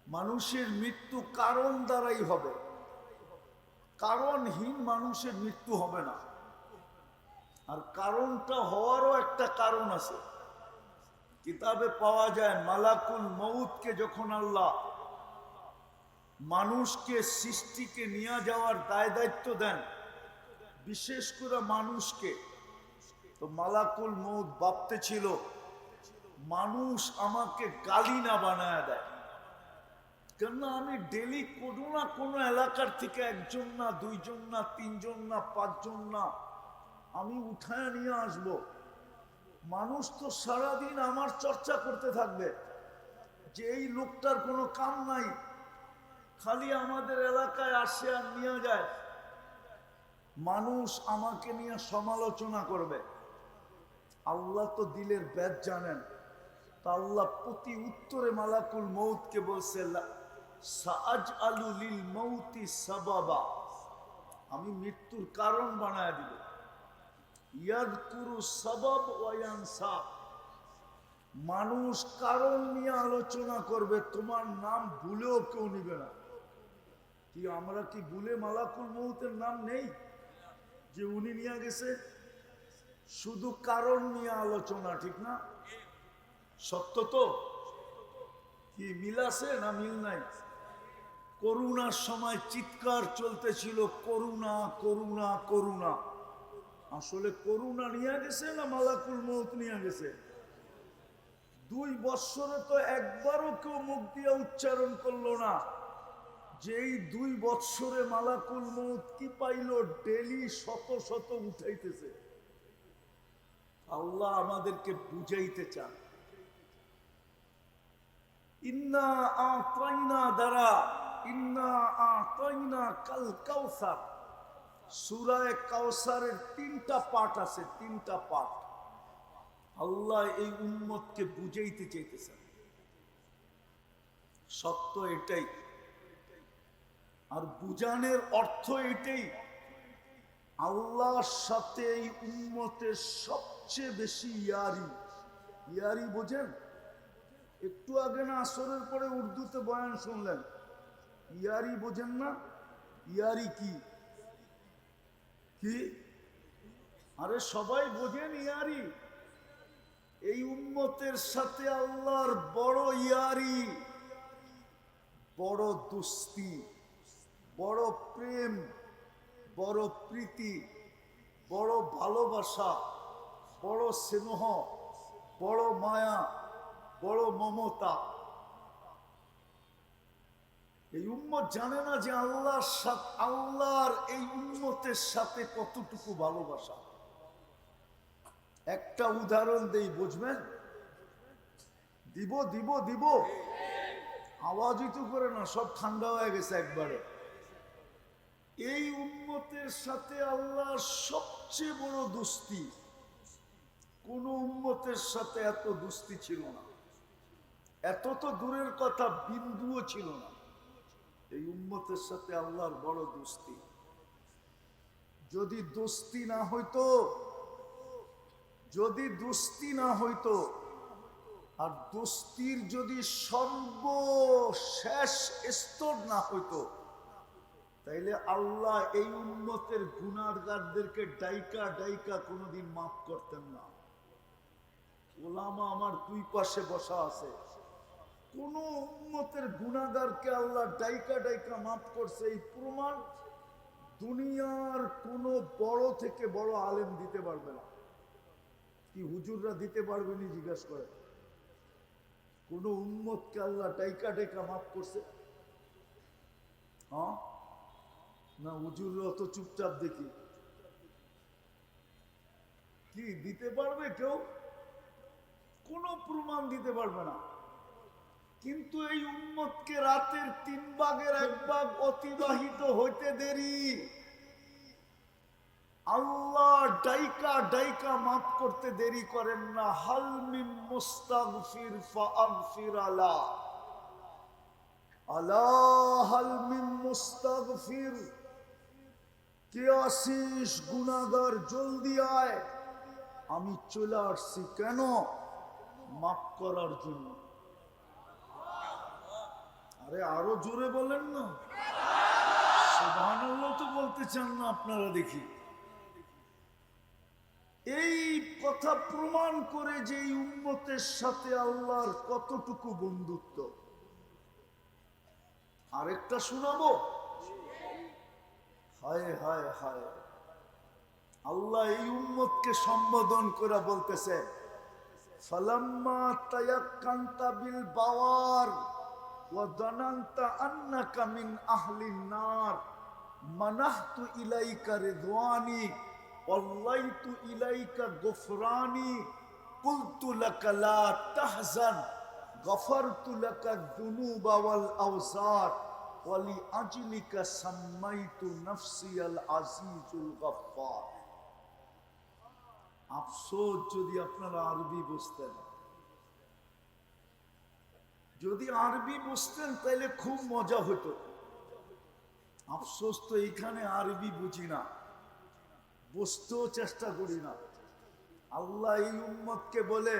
মানুষের মৃত্যু কারণ দ্বারাই হবে, কারণহীন মানুষের মৃত্যু হবে না। আর কারণটা হওয়ারও একটা কারণ আছে। কিতাবে পাওয়া যায় মালাকুল মউতকে যখন আল্লাহ মানুষকে সৃষ্টিকে নিয়ে যাওয়ার দায় দায়িত্ব দেন, বিশেষ করে মানুষকে, তো মালাকুল মউত ভাবতে ছিল মানুষ আমাকে গালি না বানায় দেয়। কেননা আমি ডেলি কোনো না কোনো এলাকার থেকে একজন না, দুইজন না, তিনজন না, পাঁচজন না আমি উঠায় নিয়ে আসব। মানুষ তো সারাদিন আমার চর্চা করতে থাকবে যে এই লোকটার কোনো কাম নাই, খালি আমাদের এলাকায় আসে আর নিয়ে যায়। মানুষ আমাকে নিয়ে সমালোচনা করবে। আল্লাহ তো দিলের ব্যাজ জানেন, তা আল্লাহ প্রতি উত্তরে মালাকুল মউতকে বলছে সাআজআলু লিল মউতি সাবাবা, আমি মৃত্যুর কারণ বানায় দিব। ইয়াযকুরু সাবাব ওয়া ইয়ানসা, মানুষ কারণ নিয়ে আলোচনা করবে, তোমার নাম ভুলেও কেউ নিবে না। কি আমরা কি ভুলে মালাকুল মউতের নাম নেই যে উনি নিয়ে গেছে? শুধু কারণ নিয়ে আলোচনা, ঠিক না? সত্য তো? কি মিল আছে না মিল নাই? করুণার সময় চিৎকার চলতেছিল করুণা করুণা করুণা। আসলে করুণা নিয়ে গেছে না মালাকুল মউত নিয়ে গেছে? 2 বৎসরে তো একবারও কেউ মুখ দিয়ে উচ্চারণ করলো না যে এই 2 বৎসরে মালাকুল মউত কি পাইল, ডেলি শত শত উঠাইতেছে। আল্লাহ আমাদেরকে বুঝাইতে চান ইন্না আতাইনা দারা, ইন্না আতাইনা কাল কাউসার, সূরা কাউসারের 3টা পাঠ আছে, 3টা পাঠ। আল্লাহ এই উম্মতকে বুঝাইতে চাইতেছেন, সত্য এটাই। আর বুঝানোর অর্থ এটাই, আল্লাহর সাথে এই উম্মতের সবচেয়ে বেশি ইয়ারি। ইয়ারি বোঝেন? একটু আগে না আসরের পরে উর্দুতে বয়ান শুনলেন, ইয়ারি বোঝেন না? ইয়ারি কি কি? আরে সবাই বোঝেন ইয়ারি। এই উম্মতের সাথে আল্লাহর বড় ইয়ারি, বড় দোস্তি, বড় প্রেম, বড় প্রীতি, বড় ভালোবাসা, বড় স্নেহ, বড় মায়া, বড় মমতা। এই উম্মত জানে না যে আল্লাহর সাথে, আল্লাহর এই উম্মতের সাথে কতটুকু ভালোবাসা। একটা উদাহরণ দেই, বুঝবেন? দিব দিব দিব, আওয়াজই তো করে না, সব ঠান্ডা হয়ে গেছে একবারে। এই উম্মতের সাথে আল্লাহর সবচেয়ে বড় দোস্তি, কোন উম্মতের সাথে এত দোস্তি ছিল না। এত তো দূরের কথা, বিন্দুও ছিল না। এই উম্মতের সাথে আল্লাহর বড় দোস্তি। যদি দোস্তি না হইতো, যদি দোস্তি না হইতো, আর দোস্তির যদি সর্বশেষ স্তর না হইতো, তাইলে আল্লাহ এই উম্মতের গুনাহগারদেরকে ডাইকা ডাইকা কোনোদিন মাফ করতেন না। ওলামা আমার দুই পাশে বসা আছে, কোন উম্মতের গুনাহগারকে আল্লাহ ডাইকা ডাইকা মাফ করছে, এই প্রমাণ দুনিয়ার কোন বড় থেকে বড় আলেম দিতে পারবে না। কি হুজুররা দিতে পারবেনি? জিজ্ঞাসা করে। কোন উম্মতকে আল্লাহ ডাইকা ডাইকা মাফ করছে? হ্যাঁ না, হুজুররা তো চুপচাপ দেখি। কি দিতে পারবে কেউ? কোনো প্রমাণ দিতে পারবে না। কিন্তু এই উম্মতকে রাতের 3 ভাগের 1 ভাগ অতিবাহিত হইতে দেরি, আল্লাহ ডাইকা ডাইকা মাফ করতে দেরি করেন না। হাল মিন মুস্তাগফির ফাগফির আলা, আলা হাল মিন মুস্তাগফির, কে আসিস গুনাহগার, জলদি আয়, আমি চলে আসছি। কেন? মাফ করার জন্য। আরে আরো জোরে বলেন না, সুবহানাল্লাহ তো বলতে চান না আপনারা? দেখি এই কথা প্রমাণ করে যে এই উম্মতের সাথে আল্লাহর কতটুকু বন্ধুত্ব। আরেকটা শোনাবো? হায় হায় হায়, আল্লাহ এই উম্মতকে সম্বোধন করে বলতেছে, ফালাম্মা তায়াক্কানতা বিল বাওয়ার ওয়া দানানতা আন্নাকা মিন আহলিন নার মানাহতু ইলাইকা রিদওয়ানি ওয়াল্লাইতু ইলাইকা গফরানি কুলতু লাকা লা তাহজান গফারতু লাকা যুনুবা ওয়াল আওসার ওয়ালি আজলিকা সাম্মাইতু নাফসিয়াল আজিজুল গফফার। আফসোস যদি আপনারা আরবি বুঝতেন, যদি আরবি বুঝতেন তাহলে খুব মজা হতো। আফসোস তো এইখানে আরবি বুঝি না, বুঝতেও চেষ্টা করি না। আল্লাহ এই উম্মতকে বলে,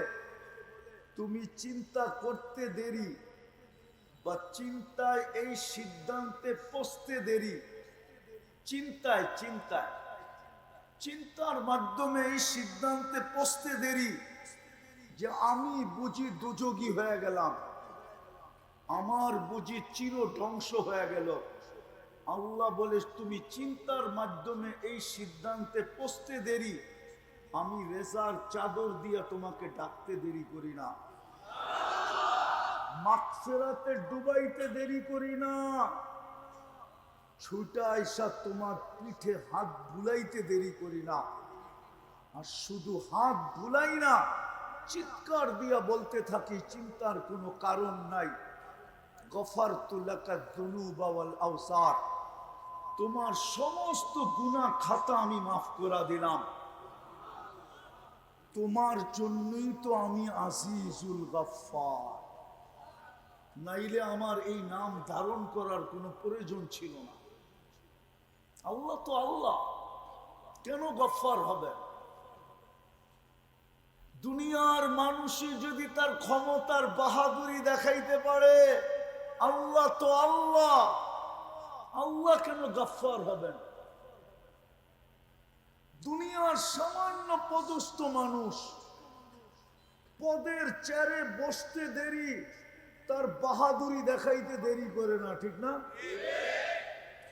তুমি চিন্তা করতে দেরি বা চিন্তায় এই সিদ্ধান্তে পৌঁছতে দেরি, চিন্তায় চিন্তায় চিন্তার মাধ্যমে এই সিদ্ধান্তে পৌঁছতে দেরি যে আমি বুঝি দুযোগী হয়ে গেলাম, আমার বুঝি চির ধ্বংস হয়ে গেল। আল্লাহ বলে, তুমি চিন্তার মাধ্যমে এই সিদ্ধান্তে পৌঁছতে দেরি, আমি রেজার চাদর দিয়া তোমাকে ডাকতে দেরি করি না, মাগফিরাতে ডুবাইতে দেরি করি না, ছুটা আইসা তোমার পিঠে হাত বুলাইতে দেরি করি না। আর শুধু হাত বুলাই না, চিৎকার দিয়া বলতে থাকি, চিন্তার কোনো কারণ নাই, গফারতু লাকা যুনুবা ওয়াল আওসার, তোমার সমস্ত গুনাহ খাতা আমি মাফ করে দিলাম। তোমার জন্যই তো আমি আজিজুল গফফার, নাইলে আমার এই নাম ধারণ করার কোনো প্রয়োজন ছিল না। আল্লাহ তো আল্লাহ, কেন গফফার হবে? দুনিয়ার মানুষই যদি তার ক্ষমতার বাহাদুরি দেখাইতে পারে, আল্লাহ তো আল্লাহ, আল্লাহ কেন গফফার হবেন? দুনিয়ার সামান্য পদস্থ মানুষ পদের চেয়ারে বসতে দেরি, তার বাহাদুরি দেখাইতে দেরি করে না, ঠিক না?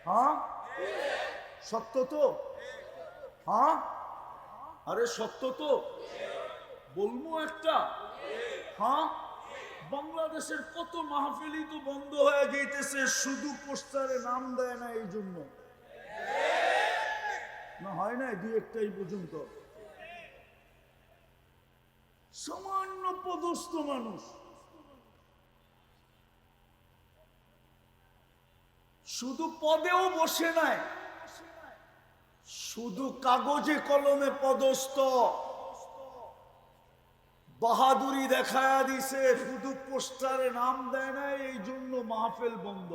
হ্যাঁ, সত্য তো? হ্যাঁ, আরে সত্য তো? বলবো একটা? হ্যাঁ, বাংলাদেশের কত মাহফিলই তো বন্ধ হয়ে যাইতেছে, শুধু পোস্টারে নাম দেয় না এই জন্য। না হয় না, দুই একটাই পর্যন্ত। সামান্য পদস্থ মানুষ শুধু পদেও বসে নাই, শুধু কাগজে কলমে পদস্থ, বাহাদুরি দেখায়া দিছে, শুধু পোস্টারে নাম দেয় না, এই জন্য মাহফিল বন্ধ,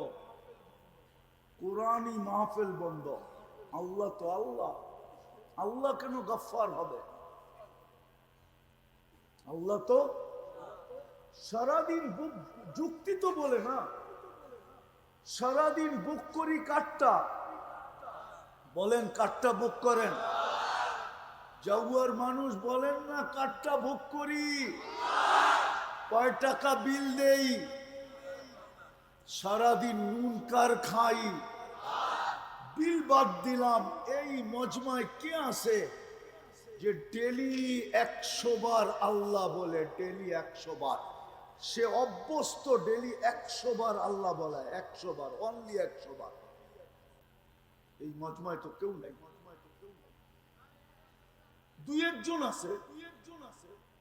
কোরআনই মাহফিল বন্ধ। আল্লাহ তো আল্লাহ, আল্লাহ কেন গফফার হবে? আল্লাহ তো সারাদিন যুক্তি তো বলে না, সারাদিন বুক করি কাঠটা, বলেন কাঠটা বুক করেন, জাগুয়ার মানুষ বলেন না কাঠটা বুক করি, কয় টাকা বিল দেই, সারাদিন নুন কার খাই, বিল বাদ দিলাম। এই মজমায় কে আছে যে ডেলি 100 বার আল্লাহ বলে? ডেলি 100 বার সে অভ্যস্ত, ডেলি 100 বার আল্লাহ বলে, 100 বার, অনলি 100 বার। এই মজমায় তো কেউ নাই, দুই একজন আছে।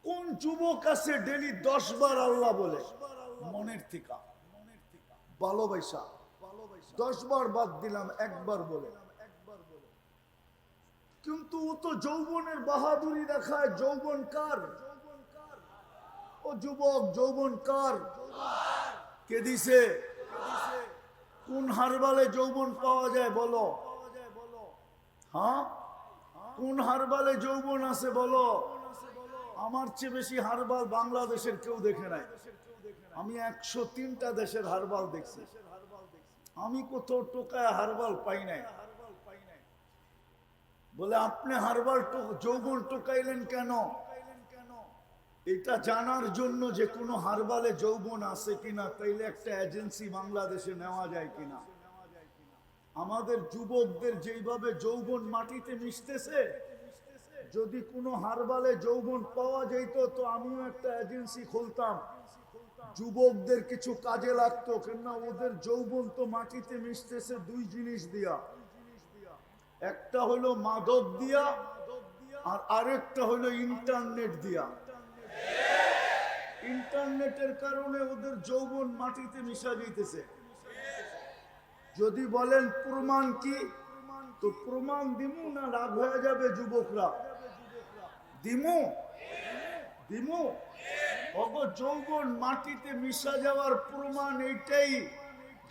কোন যুবক আছে ডেলি 10 বার আল্লাহ বলে মনের থেকে, ভালোবাসা? 10 বার বাদ দিলাম, একবার বলে। কিন্তু ও তো যৌবনের বাহাদুরি দেখায়। যৌবন কার? ও যুবক, যৌবন কার? কে দিছে? কোন হারবালে যৌবন পাওয়া যায় বলো? হ্যাঁ, কোন হারবালে যৌবন আছে বলো? আমার চেয়ে বেশি হারবাল বাংলাদেশের কেউ দেখে নাই। আমি 103টা দেশের হারবাল দেখছি, আমি কোথাও টোকায় হারবাল পাই নাই। বলে আপনি হারবাল যৌবন টোকাইলেন কেন? এটা জানার জন্য যে কোনো হারবালে যৌবন আছে কিনা, তাইলে একটা এজেন্সি বাংলাদেশে নেওয়া যায় কিনা। আমাদের যুবকদের যেইভাবে যৌবন মাটিতে মিশতেছে, যদি কোনো হারবালে যৌবন পাওয়া যেত তো আমিও একটা এজেন্সি খুলতাম, যুবকদের কিছু কাজে লাগতো। কেননা ওদের যৌবন তো মাটিতে মিশতেছে দুই জিনিস দিয়া, একটা হলো মাদক দিয়া, আর আরেকটা হলো ইন্টারনেট দিয়া। ইন্টারনেটের কারণে ওদের যৌবন মাটিতে মিশা যাইতেছে। যদি বলেন প্রমাণ কি, তো প্রমাণ দিমু না রাগ হয়ে যাবে যুবকরা? দিমু, দিমু। যৌবন মাটিতে মিশা যাওয়ার প্রমাণ এইটাই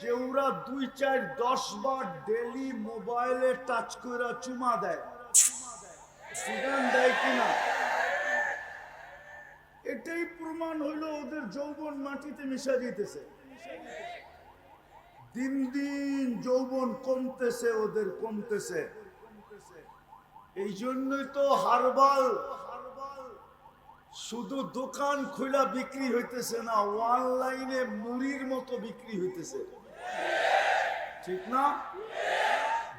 যে ওরা 2, 4, 10 বার ডেলি মোবাইলে টাচ করে চুমা দেয়, সিগান দেয় কিনা, এটাই প্রমাণ হইলো ওদের যৌবন মাটিতে মিশা যেতেছে। দিন দিন যৌবন কমতেছে, ওদের কমতেছে। এই জন্যই তো হারবাল শুধু দোকান খোলা বিক্রি হইতেছে না, অনলাইনে মুড়ির মতো বিক্রি হইতেছে, ঠিক না?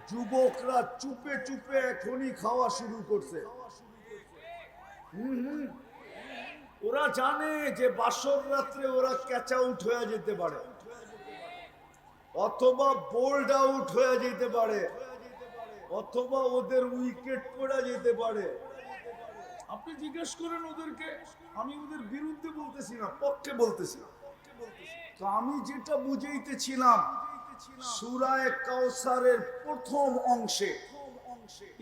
যুবকরা চুপে চুপে এখনই খাওয়া শুরু করছে। ওরা জানে যে বাসর রাত্রে ওরা ক্যাচ আউট হয়ে যেতে পারে, অথবা বোল্ড আউট হয়ে যেতে পারে, অথবা ওদের উইকেট পড়ে যেতে পারে। আপনি জিজ্ঞেস করেন ওদেরকে, আমি ওদের বিরুদ্ধে বলতেছি না, পক্ষে বলতেছি। তো আমি যেটা বুঝাইতেছিলাম সূরা কাউসারের প্রথম অংশে,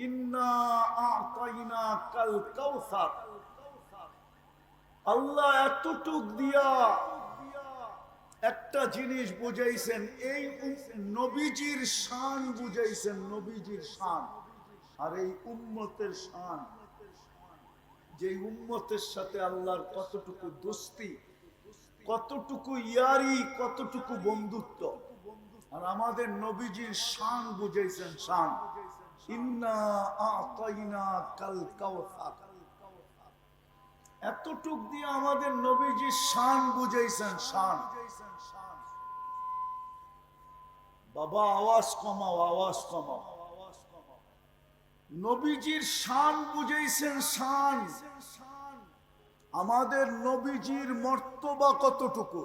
ইন্না আ'তাইনাকাল কাউসার, আল্লাহ এতটুক দিয়া একটা জিনিস বুঝাইছেন, এই নবীজির শান বুঝাইছেন, নবীজির শান আর এই উম্মতের শান, যে উম্মতের সাথে আল্লাহর কতটুকু দোস্তি, কতটুকু ইয়ারি, কতটুকু বন্ধুত্ব। আর আমাদের নবীজির শান বুঝাইছেন, শান, ইন্না আ'তাইনাকাল কাউসার, এতটুক দিয়ে আমাদের নবীজির শান বুঝাইছেন, শান। বাবা আওয়াজ কমাও, আওয়াজ কমাও। নবীজির শান বুঝাইছেন, শান। আমাদের নবীজির মর্তবা কতটুকু।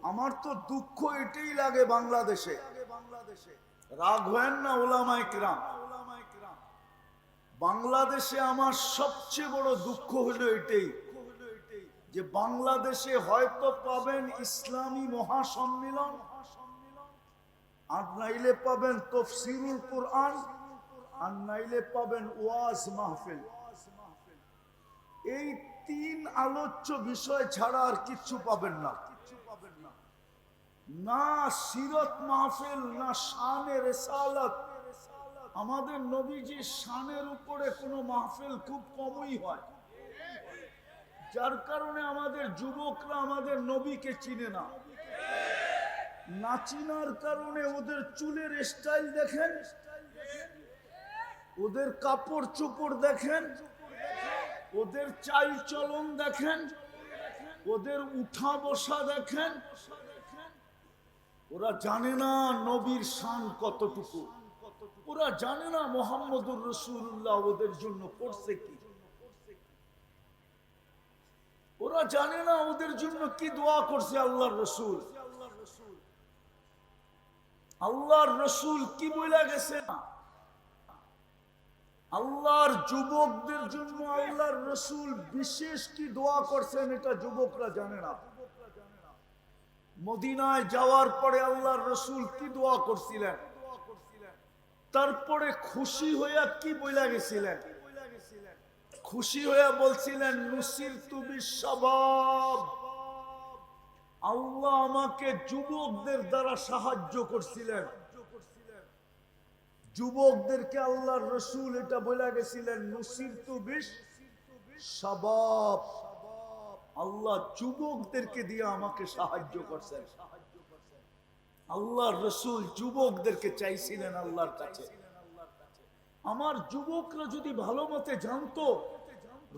আমার তো দুঃখ এটাই লাগে বাংলাদেশে, রাগ হয় না উলামায়ে কিরাম, বাংলাদেশে আমার সবচেয়ে বড় দুঃখ হলো এটাই যে বাংলাদেশে হয়তো পাবেন ইসলামী মহাসম্মেলন, আর নাইলে পাবেন তাফসীরুল কুরআন, আর নাইলে পাবেন ওয়াজ মাহফিল। এই তিন আলোচ্য বিষয় ছাড়া আর কিচ্ছু পাবেন না। না সিরত মাহফিল, না শানে রিসালাত। আমাদের নবীজির শানের উপরে কোনো মাহফিল খুব কমই হয়, যার কারণে আমাদের যুবকরা আমাদের নবীকে চিনে না। না চিনার কারণে ওদের চুলের স্টাইল দেখেন, ওদের কাপড় চোপড় দেখেন, ওদের চাল চলন দেখেন, ওদের উঠা বসা দেখেন। ওরা জানে না নবীর শান কতটুকু, ওরা জানে না মুহাম্মদুর রাসূলুল্লাহ ওদের জন্য করছে কি, ওরা জানে না ওদের জন্য কি দোয়া করছে আল্লাহর রাসূল। আল্লাহর রাসূল কি বলে গেছে, আল্লাহর যুবকদের জন্য আল্লাহর রাসূল বিশেষ কি দোয়া করছেন এটা যুবকরা জানে না। মদিনায় যাওয়ার পরে আল্লাহর রাসূল কি দোয়া করছিলেন, তারপরে খুশি হইয়া কি বইলা গেছিলেন, খুশি হইয়া বলছিলেন নুসিরতু বিশ-শাবাব, আল্লাহ আমাকে যুবকদের দ্বারা সাহায্য করছিলেন। যুবকদেরকে আল্লাহর রাসূল এটা বলে গেছিলেন নুসিরতু বিশ-শাবাব, আল্লাহ যুবকদেরকে দিয়ে আমাকে সাহায্য করছেন। আল্লাহর রাসূল যুবকদেরকে চাইছিলেন আল্লাহর কাছে। আমার যুবকরা যদি ভালো মতে জানতো,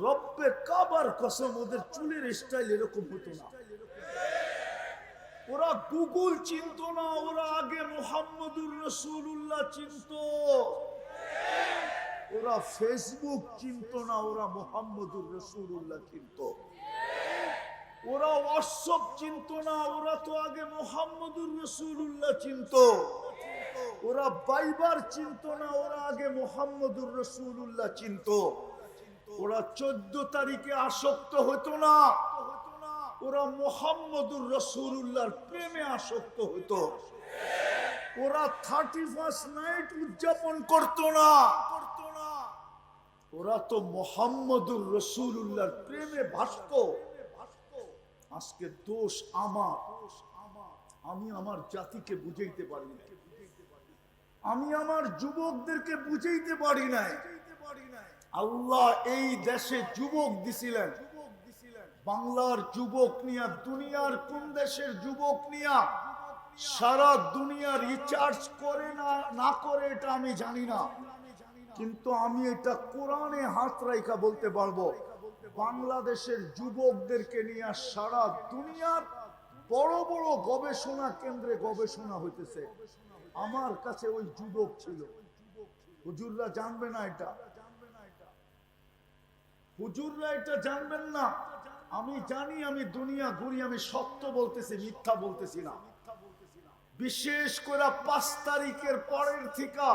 রব্বে কাবার কসম ওদের চুলের স্টাইল এরকম হতো না। ওরা গুগল চিনতো না, ওরা আগে মুহাম্মদুর রাসূলুল্লাহ চিনতো। ওরা ফেসবুক চিনতো না, ওরা মুহাম্মদুর রাসূলুল্লাহ চিনতো। ওরা হোয়াটসঅ্যাপ চিনতো না, ওরা তো আগে মুহাম্মদুর রাসূলুল্লাহ চিনতো। ওরা বাইবার চিনতো না, ওরা আগে মুহাম্মদুর রাসূলুল্লাহ চিনতো। ওরা 14 তারিখে আসক্ত হতো না, ওরা মুহাম্মদুর রাসূলুল্লাহর প্রেমে আসক্ত হতো। ওরা 31st নাইট উদযাপন করতো না, ওরা তো মুহাম্মদুর রাসূলুল্লাহর প্রেমে ভাসতো। আজকে দোষ আমার, আমি আমার জাতিকে বুঝাইতে পারি না, আমি আমার যুবকদেরকে বুঝাইতে পারি নাই। আল্লাহ এই দেশে যুবক দিছিলেন, বাংলার যুবক নিয়া, দুনিয়ার কোন দেশের যুবক নিয়া সারা দুনিয়া রিচার্জ করে না করে এটা আমি জানি না, কিন্তু আমি এটা কোরআনে হাত রাইখা বলতে পারবো, বাংলাদেশের যুবকদেরকে নিয়ে সারা দুনিয়ার বড় বড় গবেষণা কেন্দ্রে গবেষণা হইতেছে। আমার কাছে ওই যুবক ছিল। হুজুররা জানবে না এটা, হুজুররা এটা জানবেন না। আমি জানি, আমি দুনিয়া ঘুরি, আমি সত্য বলতেছি, মিথ্যা বলতেছি না। বিশেষ করে 5 তারিখের পরের থেকে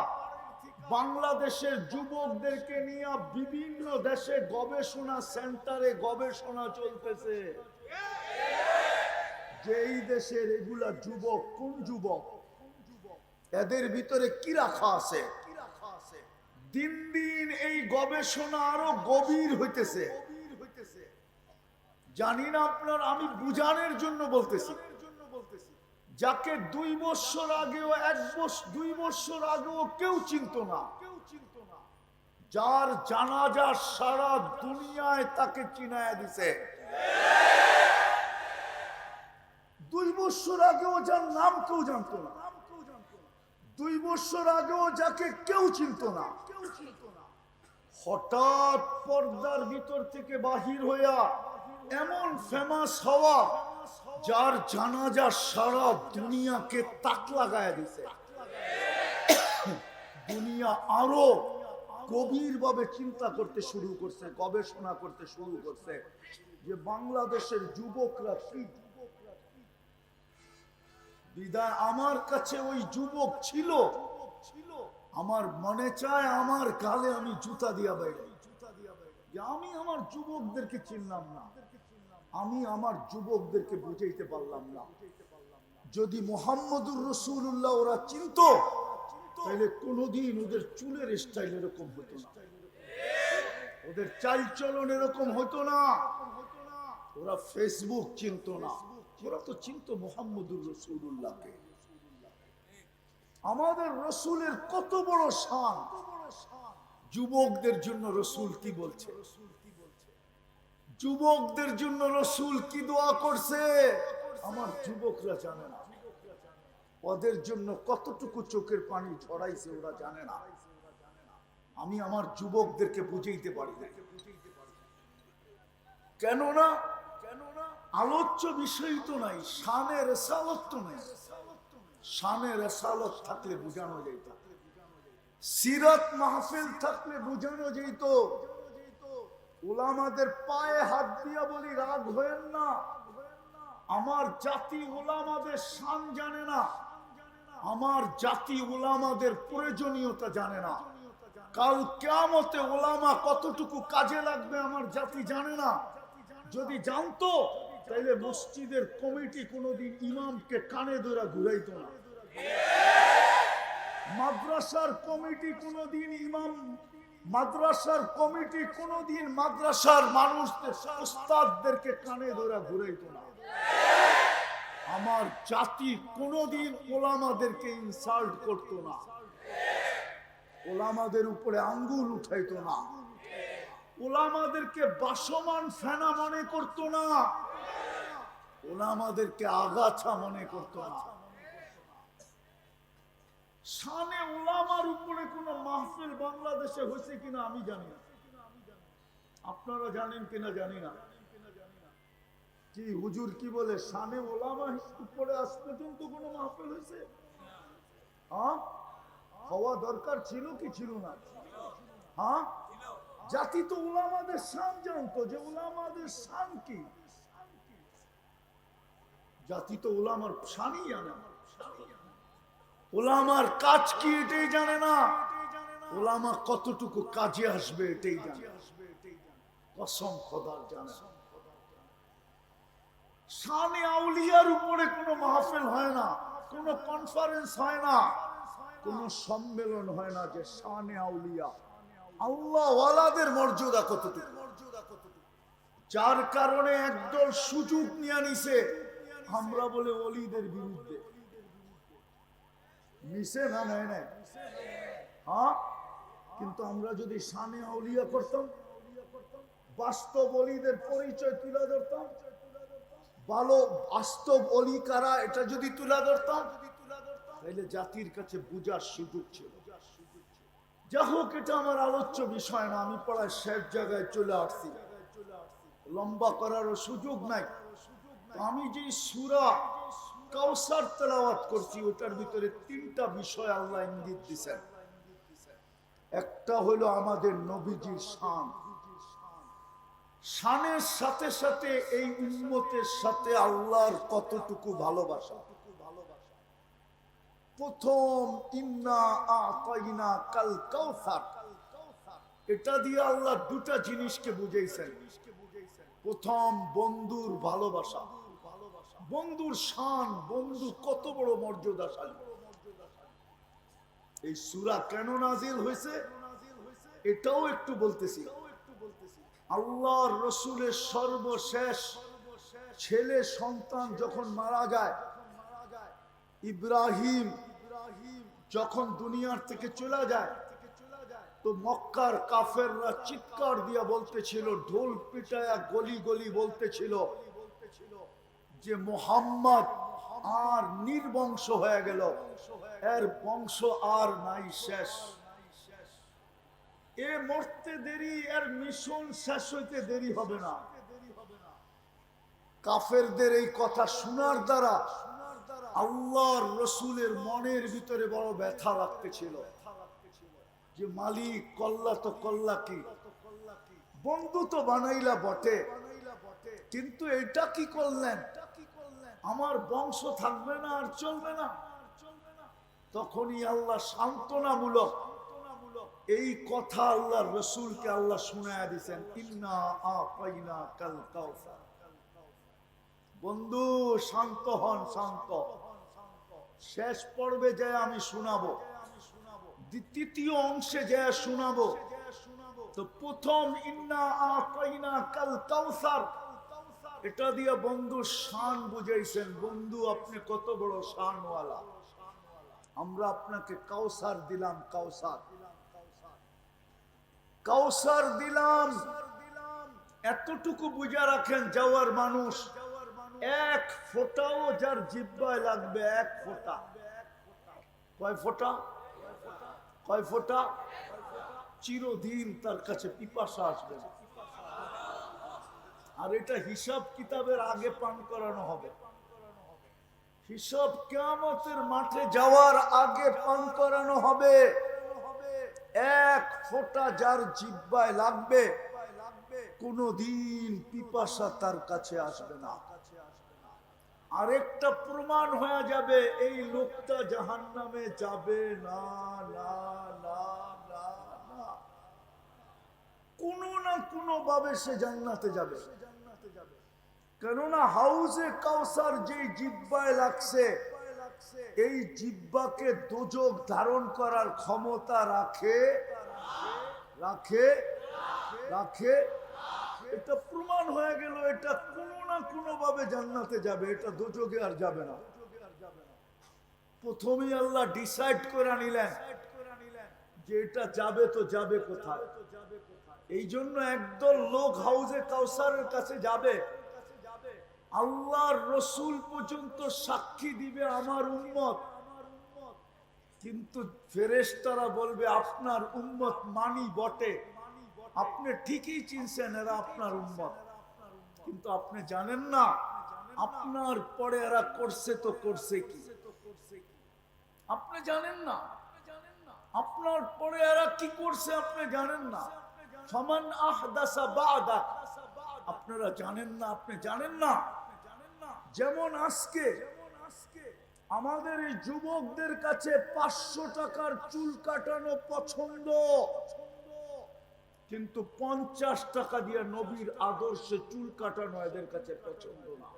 বাংলাদেশের যুবকদেরকে নিয়ে বিভিন্ন দেশে গবেষণা সেন্টারে গবেষণা চলতেছে যে এই দেশের এগুলা যুবক কোন যুবক, এদের ভিতরে কি রাখা আছে? দিন দিন এই গবেষণা আরো গভীর হইতেছে। জানি না আপনার, আমি বুঝানোর জন্য বলতেছি। যাকে 2 বছর আগেও 2 বছর আগেও কেউ চিনত না, যার জানাজা সারা দুনিয়ায় তাকে চিনায়া দিছে। 2 বছর আগেও যার নাম কেউ জানতো না, 2 বছর আগেও যাকে কেউ চিনত না, হঠাৎ পর্দার ভিতর থেকে বাহির হইয়া এমন ফেমাস হওয়া, যার জানাজা সারা দুনিয়াকে তাক লাগায় দিছে। দুনিয়া আরো গভীর ভাবে চিন্তা করতে শুরু করছে, গবেষণা করতে শুরু করছে যে বাংলাদেশের যুবকরা কি। বিদায় আমার কাছে ওই যুবক ছিল, আমার মনে চায় আমার গালে আমি জুতা দিয়া বেড়াই। আমি আমার যুবকদেরকে চিনলাম না, আমি আমার যুবকদেরকে বুঝাইতে পারলাম না। যদি মুহাম্মদুর রাসূলুল্লাহ ওরা চিনত, তাহলে কোনদিন ওদের চুলের স্টাইল এরকম হতো না, ওদের চালচলন এরকম হতো না। ওরা ফেসবুক চিনত না, ওরা তো চিনত মুহাম্মদুর রাসূলুল্লাহকে। আমাদের রসুলের কত বড় শান। যুবকদের জন্য রসুল কি বলছে, যুবকদের জন্য রসুল কি দোয়া করছে, আমার যুবকরা জানে না। ওদের জন্য কতটুকু চোখের পানি ঝরাইছে ওরা জানে না। আমি আমার যুবকদেরকে বুঝাইতে পারি না। কেননা আলোচ্য বিষয় তো নাই, শানে রিসালত তো নাই। শানে রিসালত থাকলে বুঝানো যেত, সিরাত মাহফিল থাকলে বুঝানো যেত। উলামাদের পায়ে হাত দিয়া বলি, রাগ হয়েন না। আমার জাতি উলামাদের শান জানে না, আমার জাতি উলামাদের প্রয়োজনীয়তা জানে না। কাল কিয়ামতে উলামা কতটুকু কাজে লাগবে আমার জাতি জানে না। যদি জানতো, তাহলে মসজিদের কমিটি কোনোদিন ইমামকে কানে ধরে ঘুরাইতো না, মাদ্রাসার কমিটি কোনোদিন মাদ্রাসার মানুষদের উস্তাদদেরকে কানে ধরে ঘুরাইতো না। আমার জাতি কোনোদিন ওলামাদেরকে ইনসাল্ট করতো না, ওলামাদের উপরে আঙ্গুল উঠাইতো না, ওলামাদেরকে বাসমান ফেনা মনে করতো না, ওলামাদেরকে আগাছা মনে করতো না। শানে উলামার উপরে কোন মাহফিল বাংলাদেশে হয়েছে কিনা আমি জানি না, আপনারা জানেন কিনা জানি না। কি হুজুর কি বলে, শানে উলামা উপরে আজ পর্যন্ত কোন মাহফিল হয়েছে? হ্যাঁ, হওয়া দরকার ছিল কি ছিল না? হ্যাঁ, জাতি তো উলামাদের শান জানতো, যে উলামাদের শান কি। জাতি তো উলামার শানই জানে না, উলামার কাজ কি এটাই জানে না, উলামা কতটুকু কাজে আসবে এটাই জানে, কসম খোদার জানে। শানে আউলিয়ার উপরে কোনো মাহফিল হয় না, কোনো কনফারেন্স হয় না, কোনো সম্মেলন হয় না যে শানে আউলিয়া আল্লাহ ওয়ালাদের মর্যাদা কতটুকু। যার কারণে একদল সুযোগ নিয়ে নিছে, আমরা বলে ওলিদের বিরুদ্ধে। নিছে না নেয় নাই? হ্যাঁ, কিন্তু আমরা যদি শানে আউলিয়া করতাম, বাস্তব ওলিদের পরিচয় তুলে ধরতাম, ভালো বাস্তব ওলি কারা এটা যদি তুলে ধরতাম, তাহলে জাতির কাছে বুঝার সুযোগ ছিল। যা হোক, এটা আমার আলোচ্য বিষয় না, আমি পড়ায় শেষ জায়গায় চলে আসছি, লম্বা করারও সুযোগ নাই। আমি যে সূরা কাউসার তেলাওয়াত করছি, ওটার ভিতরে 3টা বিষয় আল্লাহ ইঙ্গিত দিয়েছেন। একটা হলো আমাদের নবীজির শান, শানের সাথে সাথে এই উম্মতের সাথে আল্লাহর কতটুকু ভালোবাসা। প্রথম ইন্না আতাইনা কাল কাউসার, এটা দিয়ে আল্লাহ 2টা জিনিসকে বুঝাইছেন। প্রথম বন্ধুর ভালোবাসা, বন্ধুর শান, বন্ধু কত বড় মর্যাদাশালী। এই সূরা কেন নাজিল হয়েছে এটাও একটু বলতেছি। আল্লাহর রসুলের সর্বশেষ ছেলে সন্তান যখন মারা যায়, ইব্রাহিম যখন দুনিয়ার থেকে চলে যায়, তো মক্কার কাফেররা চিৎকার দিয়া বলতেছিল, ঢোল পিটায়া গলি গলি বলতেছিল যে মুহাম্মদ আর নির্বংশ হয়ে গেল, এর বংশ আর নাই, শেষ। এ মরতে দেরি, এর মিশন শেষ হইতে দেরি হবে না। কাফেরদের এই কথা শোনার দ্বারা আল্লাহর রসুলের মনের ভিতরে বড় ব্যথা লাগতেছিল যে মালিক কল্লা তো কল্লা কি, বন্ধু তো বানাইলা বটে, কিন্তু এটা কি করলেন, আমার বংশ থাকবে না আর চলবে না। তখনই আল্লাহ সান্ত্বনামূলক এই কথা আল্লাহর রসুলকে আল্লাহ শুনায়া দিয়েছেন, ইন্না আতাইনা কাল কাউসার। বন্ধু শান্ত হন, শান্ত। শেষ পর্বে যায় আমি শোনাবো, তৃতীয় অংশে যায় শোনাবো। তো প্রথম ইন্না আতাইনা কাল কাউসার, এটা দিয়ে বন্ধু শান বুঝাইছেন। বন্ধু আপনি কত বড় শানওয়ালা, আমরা আপনাকে কাউসার দিলাম, কাউসার কাউসার দিলাম। এতটুকু বুঝা রাখেন, যাওয়ার মানুষ এক ফোঁটাও যার জিহ্বায় লাগবে, এক ফোঁটা, কয় ফোঁটা, কয় ফোঁটা, চিরদিন তার কাছে পিপাসা আসবে না। আর এটা হিসাব কিতাবের আগে পান করানো হবে, হিসাব কিয়ামতের মাঠে যাওয়ার আগে পান করানো হবে। এক ফোঁটা যার জিহ্বায় লাগবে, কোনদিন পিপাসা তার কাছে আসবে না। আরেকটা প্রমাণ হয়ে যাবে এই লোকটা জাহান্নামে যাবে না, না না না না, কোনো না কোনো ভাবে সে জান্নাতে যাবে। কেননা হাউজে কাউসার যে জিহ্বায় লাগছে, এই জিহ্বাকে দোজক ধারণ করার ক্ষমতা রাখে, রাখে, রাখে। এটা প্রমাণ হয়ে গেল, এটা কোনো না কোনো ভাবে জান্নাতে যাবে, এটা দোজকে আর যাবে না। প্রথমেই আল্লাহ ডিসাইড করে নিলেন যে এটা যাবে, তো যাবে কোথায়। এই জন্য একদল লোক হাউজে কাউসারের কাছে যাবে, আল্লাহর রসুল পর্যন্ত সাক্ষী দিবে আমার উম্মত, কিন্তু ফেরেশতারা বলবে আপনার উম্মত মানি বটে, আপনি ঠিকই চিনছেন এরা আপনার উম্মত, কিন্তু আপনি জানেন না আপনার পরে এরা করছে তো করছে কি, আপনি জানেন না আপনার পরে এরা কি করছে, আপনি জানেন না। ফামান আহদাসা বা'দা, আপনারা জানেন না, আপনি জানেন না। যেমন আজকে আমাদের এই যুবকদের কাছে 500 টাকার চুল কাটানো পছন্দ, কিন্তু 50 টাকা দিয়ে নবীর আদর্শে চুল কাটানো এদের কাছে পছন্দ না।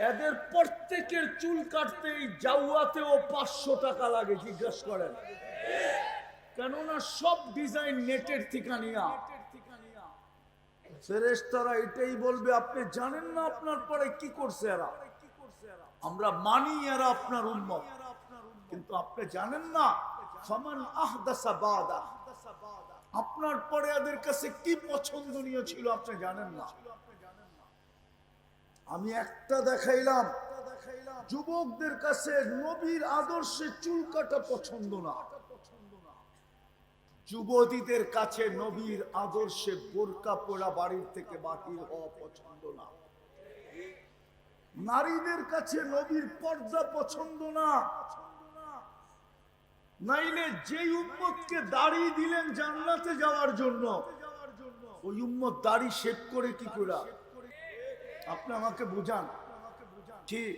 এদের প্রত্যেকের চুল কাটতে এই জাউয়াতেও 500 টাকা লাগে, জিজ্ঞাসা করেন। কেননা সব ডিজাইন নেটের থেকে নিয়া। ফেরেশতারা এটাই বলবে আপনি জানেন না আপনার পরে কি করছে এরা, আমরা মানি এরা আপনার উম্মত, কিন্তু আপনি জানেন না ফামান আহদাসা বা'দা, আপনার পরে এদের কাছে কি পছন্দনীয় ছিল আপনি জানেন না। আমি একটা দেখাইলাম, যুবকদের কাছে নবীর আদর্শে চুল কাটা পছন্দ না, যুবতীদের কাছে নবীর আদর্শে বোরকা পরা বাড়ির থেকে বাহির হওয়া পছন্দ না, নারীদের কাছে নবীর পর্দা পছন্দ না। নাইলে যেই উম্মতকে দাড়ি দিলেন জান্নাতে যাওয়ার জন্য, ওই উম্মত দাড়ি শেভ করে কি করে, আপনি আমাকে বুঝান। ঠিক,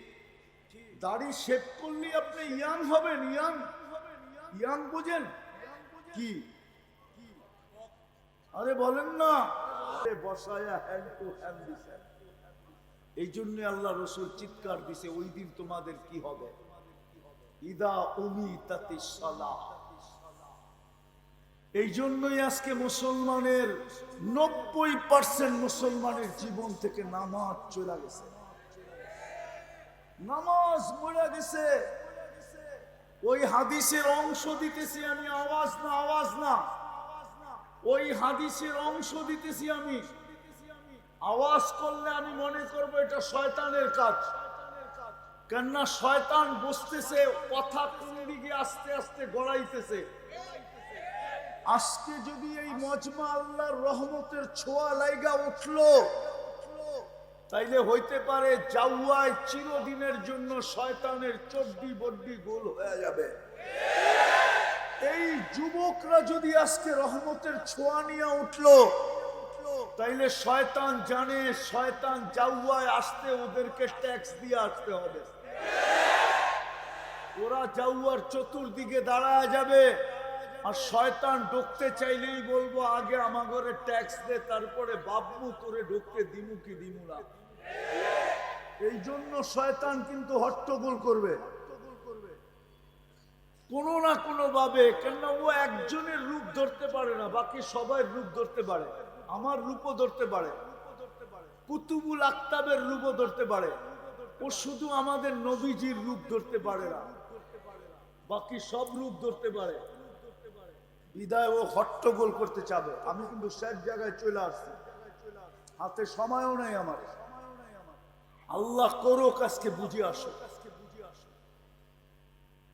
দাড়ি শেভ করলে আপনি ইয়াং হবেন, ইয়াং, ইয়াং বুঝেন কি, আরে বলেন না, বসায়া হ্যান্ড টু হ্যান্ড দিছেন। এই জন্য আল্লাহ রসুল চিৎকার দিছে ওই দিন তোমাদের কি হবে, ইদা উমিতাতিস সালাহ। এই জন্যই আজকে মুসলমানের 90% মুসলমানের জীবন থেকে নামাজ চলে গেছে, নামাজ মরে গেছে। ওই হাদিসের অংশ দিতেছি আমি, আওয়াজ না, আওয়াজ না, ওই হাদিসের অংশ দিতেছি আমি। আওয়াজ করলে আমি মনে করবো এটা শয়তানের কাজ, কেননা শয়তান বুঝতেছে কথা কোন দিকে আস্তে আস্তে গড়াইতেছে। আজকে যদি এই মজমা আল্লাহর রহমতের ছোঁয়া লাইগা উঠলো, তাইলে হইতে পারে জাউয়ায় চিরদিনের জন্য শয়তানের চড্ডি বড্ডি গোল হয়ে যাবে। এই যুবকরা যদি আজকে রহমতের ছোঁয়া নিয়ে উঠলো, তাইলে শয়তান জানে শয়তান জাউয়ায় আসতে ওদেরকে ট্যাক্স দিয়ে আসতে হবে। ওরা জাউয়ার চতুর্দিকে দাঁড়ায় যাবে, আর শয়তান ঢুকতে চাইলেই বলবো আগে আমাগরে ট্যাক্স দে, তারপরে বাবু তোরে ঢুকতে দিমু কি দিমু না। এই জন্য শয়তান কিন্তু হট্টগোল করবে কোনো না কোনো ভাবে, কেননা ও একজনের রূপ ধরতে পারে না, বাকি সবাই রূপ ধরতে পারে। আমার রূপও ধরতে পারে, কুতুবুল আকতাবের রূপও ধরতে পারে, ও শুধু আমাদের নবীজির রূপ ধরতে পারে না, বাকি সব রূপ ধরতে পারে। বিদায় ও হট্টগোল করতে চাবে। আমি কিন্তু শেষ জায়গায় চলে আসছি, হাতে সময়ও নেই আমার। আল্লাহ করো কাজকে বুঝে আসো।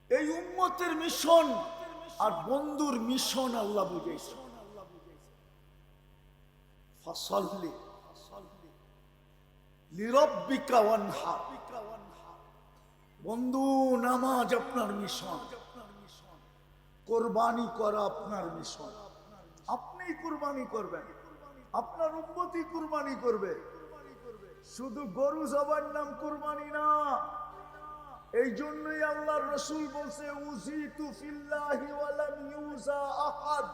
এই উম্মতের মিশন আর বন্ধুর মিশন আল্লাহ বুঝেছে। ফাসাল্লি লিরাব্বিকা ওয়ানহার। বন্ধু, নামাজ আপনার মিশন, কোরবানি করা আপনার মিশন। আপনি কোরবানি করবেন, আপনার উম্মতি কোরবানি করবে। শুধু গরু জবার নাম কোরবানি না। এই জন্যই আল্লাহর রাসূল বলছে উযিতু ফিল্লাহি ওয়া লাম ইউজা আহাদ।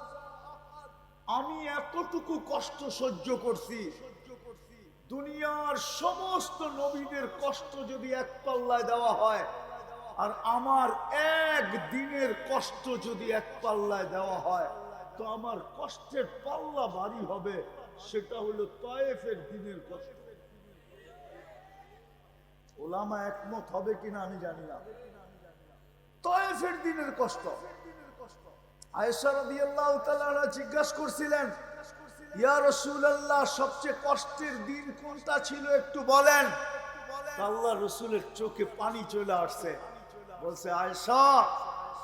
আমি এতটুকু কষ্ট সহ্য করছি, দুনিয়ার সমস্ত নবীদের কষ্ট যদি এক পাল্লায় দেওয়া হয়, আর আমার এক দিনের কষ্ট যদি এক পাল্লায় দেওয়া হয়, তো আমার কষ্টের পাল্লা ভারী হবে। সেটা হলো তায়েফের দিনের কষ্ট। ওলামা একমত হবে কিনা আমি জানি না। তায়েফের দিনের কষ্ট। আয়েশা রাদিয়াল্লাহু তাআলা জিজ্ঞাসা করছিলেন, ইয়া রাসূলুল্লাহ, সবচেয়ে কষ্টের দিন কোনটা ছিল একটু বলেন। আল্লাহ রাসূলের চোখে পানি চলে আসছে। বলছে, আয়েশা,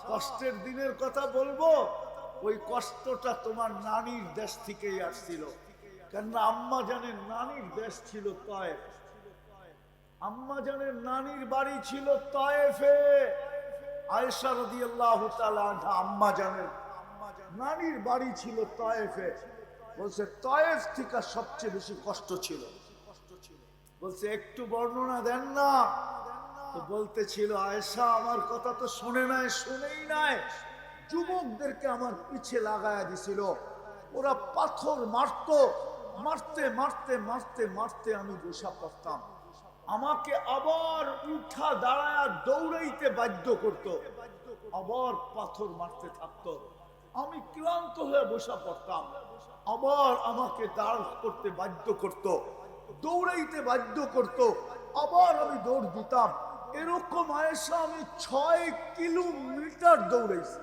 কষ্টের দিনের কথা বলবো, ওই কষ্টটা তোমার নানির দেশ থেকেই আসছিল। কেননা আম্মা জানের নানির দেশ ছিল তায়েফ, আম্মা জানের নানির বাড়ি ছিল তায়েফে। আয়েশা রাদিয়াল্লাহু তাআলা আনহা আম্মা জানের নানির বাড়ি ছিল তায়েফে। বলছে তায়েফ থেকে সবচেয়ে বেশি কষ্ট ছিল। বলছে একটু বর্ণনা দেন না। তো বলতেছিল, আয়েশা আমার কথা তো শুনেই নাই। যুবকদেরকে আমার পিছে লাগায়া দিছিল, ওরা পাথর মারতো, মারতে মারতে মারতে মারতে আমি বসা পড়তাম। আমাকে আবার উঠা দাঁড়ায় দৌড়াইতে বাধ্য করত, আবার পাথর মারতে থাকতো। আমি ক্লান্ত হয়ে বসা পড়তাম, আবার আমাকে দাঁড় করতে বাধ্য করত, দৌড়াইতে বাধ্য করত, আবার আমি দৌড় দিতাম। এরকম আয়েশা আমি 6 কিলোমিটার দৌড়াইছি।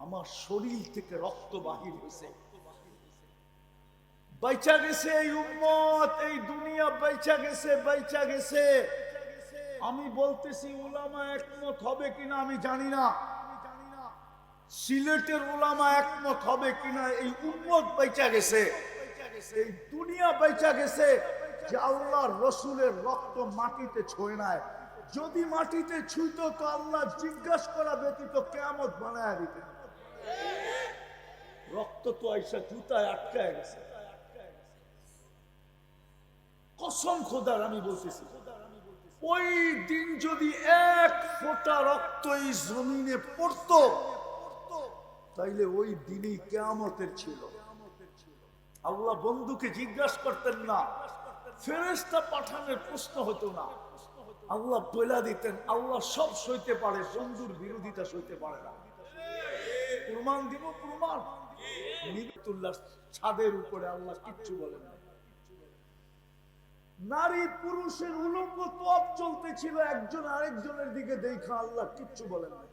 আমার শরীর থেকে রক্ত বাহির হয়েছে। বাইচা গেছে এই উম্মত, এই দুনিয়া বাইচা গেছে, বাইচা গেছে। আমি বলতেছি উলামা একমত হবে কিনা আমি জানি না, সিলেটের উলামা একমত হবে কিনা। এই উম্মত বাইচা গেছে, এই দুনিয়া বাইচা গেছে যে আল্লাহর রাসূলের রক্ত মাটিতে ছোঁয় নাই। যদি মাটিতে ছুঁইতো তো আল্লাহ জিজ্ঞাসা করা ব্যতীত কিয়ামত বানায়া দিতেন। রক্ত তো আইসা জুতায় আটকায় গেছে। কসম খোদার আমি বলতেছি, ওই দিন যদি এক ফোঁটা রক্ত এই জমিনে পড়তো, তাইলে ওই দিনই কিয়ামতের ছিল। আল্লাহ বন্ধুকে জিজ্ঞাসা করতেন না, ফেরেশতা পাঠানোর প্রশ্ন হতো না। আল্লাহ বইলা দিতেন আল্লাহ সব সইতে পারে, বন্ধুর বিরোধিতা সইতে পারে না। প্রমাণ দিব, প্রমাণ। নিবিতুল্লাহ ছাদের উপরে আল্লাহ কিচ্ছু বলেন না। নারী পুরুষের উলঙ্গ তোয়াফ চলতেছিল, একজন আরেকজনের দিকে দেখা আল্লাহ কিচ্ছু বলেন না।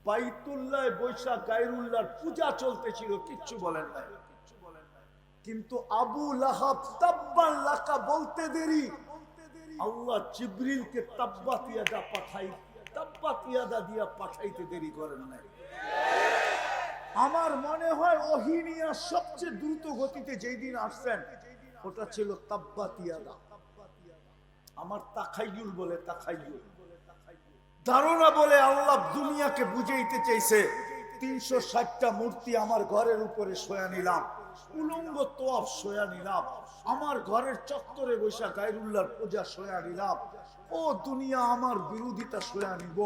বাইতুল্লাহ বৈশা গায়রুল্লাহর পূজা চলতেছিল, কিচ্ছু বলেন না। কিন্তু আবু লাহাব তাব্বান লাকা বলতে দেরি, আল্লাহ জিবরিলকে তাব্বাত ইয়াদা তাব্বাত ইয়াদা দিয়া পাঠাইতে দেরি করেন নাই। আমার মনে হয় ওহী নিয়ে সবচেয়ে দ্রুত গতিতে যেই দিন আসছেন ওটা ছিল তাব্বাত ইয়াদা। আমার তাখাইয়ুল বলে, তাখাইয়ুল ধারণা বলে আল্লাহ দুনিয়াকে বুঝাইতে চাইছে 360টা মূর্তি আমার ঘরের উপরে শোয়া নিলাম, উলঙ্গ তোয়াফ শোয়া নিলাম, আমার ঘরের চত্বরে বৈশা গায়রুল্লাহর পূজা শোয়া নিলাম। ও দুনিয়া আমার বিরোধিতা শোয়া নিব,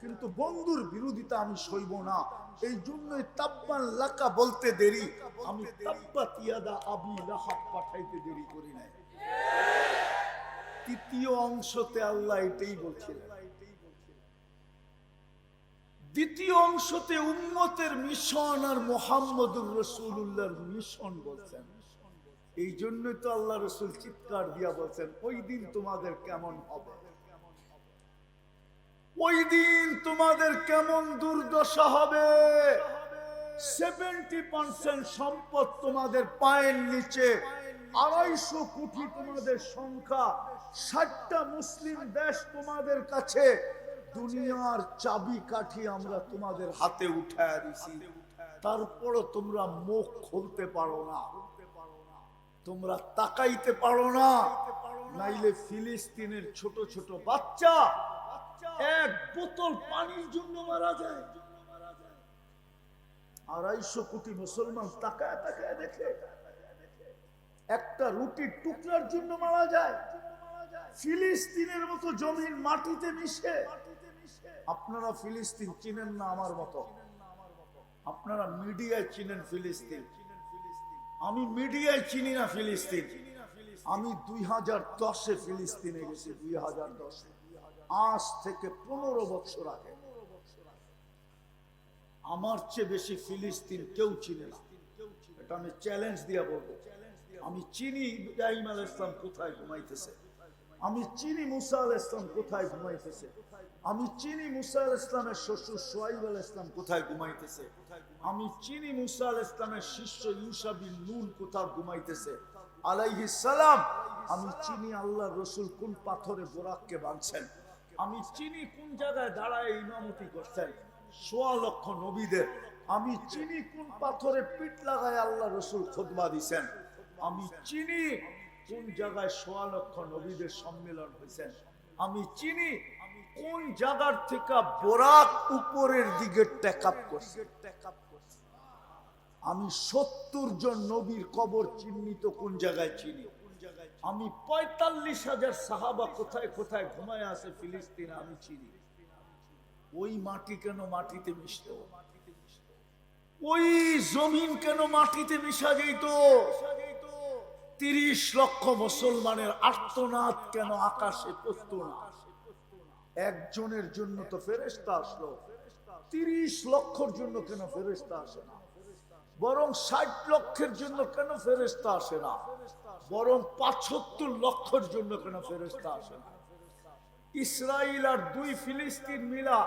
কিন্তু বন্ধুর বিরোধিতা আমি সইব না। এই জন্যই তাব্বান লাকা বলতে দেরি, আমি তাব্বাত ইয়াদা আবি লাহাব পাঠাইতে দেরি করি নাই। তৃতীয় অংশতে আল্লাহ এটাই বলছিলেন। দ্বিতীয় অংশতে উম্মতের মিশন আর মুহাম্মদুর রাসূলুল্লাহর মিশন বলছেন। এই জন্যই তো আল্লাহ রাসূল চিৎকার দিয়া বলছেন ওই দিন তোমাদের কেমন হবে, ওই দিন তোমাদের কেমন দুর্দশা হবে। 70% সম্পদ তোমাদের পায়ের নিচে, 250 কোটি তোমাদের সংখ্যা, 60টা মুসলিম দেশ তোমাদের কাছে, দুনিয়ার চাবি কাঠি আমরা তোমাদের হাতে উঠায় দিছি, তারপরও তোমরা মুখ খুলতে পারো না, তোমরা তাকাইতে পারো না। নাইলে ফিলিস্তিনের ছোট ছোট বাচ্চা এক বোতল পানির জন্য মারা যায়। 250 কোটি মুসলমান তাকায় তাকায় দেখে, একটা রুটির টুকরার জন্য মারা যায়। ফিলিস্তিনের মতো জমির মাটিতে মিশে। আপনারা ফিলিস্তিন চিনেন না আমার মতো, আপনারা মিডিয়ায় চিনেন ফিলিস্তিন, আমি মিডিয়ায় চিনি না ফিলিস্তিন। আমি 2010-এ ফিলিস্তিনে গেছি, 2010-এ, আজ থেকে 15 বছর আগে। আমার চেয়ে বেশি ফিলিস্তিন কেউ চিনে না, এটা আমি চ্যালেঞ্জ দিয়ে বলবো। আমি চিনি ইব্রাহিম আলাইহিস সালাম কোথায় ঘুমাইতেছে, আমি চিনি মুসা আলাইহিস সালাম কোথায় ঘুমাইতেছে, আমি চিনি মুসা আলাইহিস সালামের শ্বশুর শুআয়ব আলাইহিস সালাম কোথায় ঘুমাইতেছে, আমি চিনি মুসা আলাইহিস সালামের শিষ্য ইউশা বিন নুন কোথায় ঘুমাইতেছে আলাইহিস সালাম। আমি চিনি আল্লাহর রাসূল কোন পাথরে বোরাককে বাঁধছেন, আমি চিনি কোন জায়গায় দাঁড়ায় ইমামতি করছেন 1.25 লক্ষ নবীদের, আমি চিনি কোন পাথরে পিঠ লাগায় আল্লাহ রাসূল খুতবা দিছেন, আমি চিনি কোন জায়গায় 1.25 লক্ষ নবীদের সম্মেলন হয়েছেন, আমি চিনি কোন জায়গার থেকে বোরাক উপরের দিকে টেকআপ করছে। আমি 70 জন নবীর কবর চিহ্নিত কোন জায়গায় চিনি, আমি 45,000 সাহাবা কোথায় কোথায় ঘুমায় আছে ফিলিস্তিনে আমি চিনি। ওই মাটি কেন মাটিতে মিশত, ওই জমিন কেন মাটিতে মিশা যেত, 30 লক্ষ মুসলমানের আর্তনাদ কেন আকাশে পৌঁছত না? একজনের জন্য তো ফেরেশতা আসলো, 30 লক্ষের জন্য কেন ফেরেশতা আসে না? বরং 60 লক্ষের জন্য কেন ফেরেশতা আসে না? বরং 75 লক্ষের জন্য কেন ফেরেশতা আসে না? ইসরাইল আর 2 ফিলিস্তিন মিলা,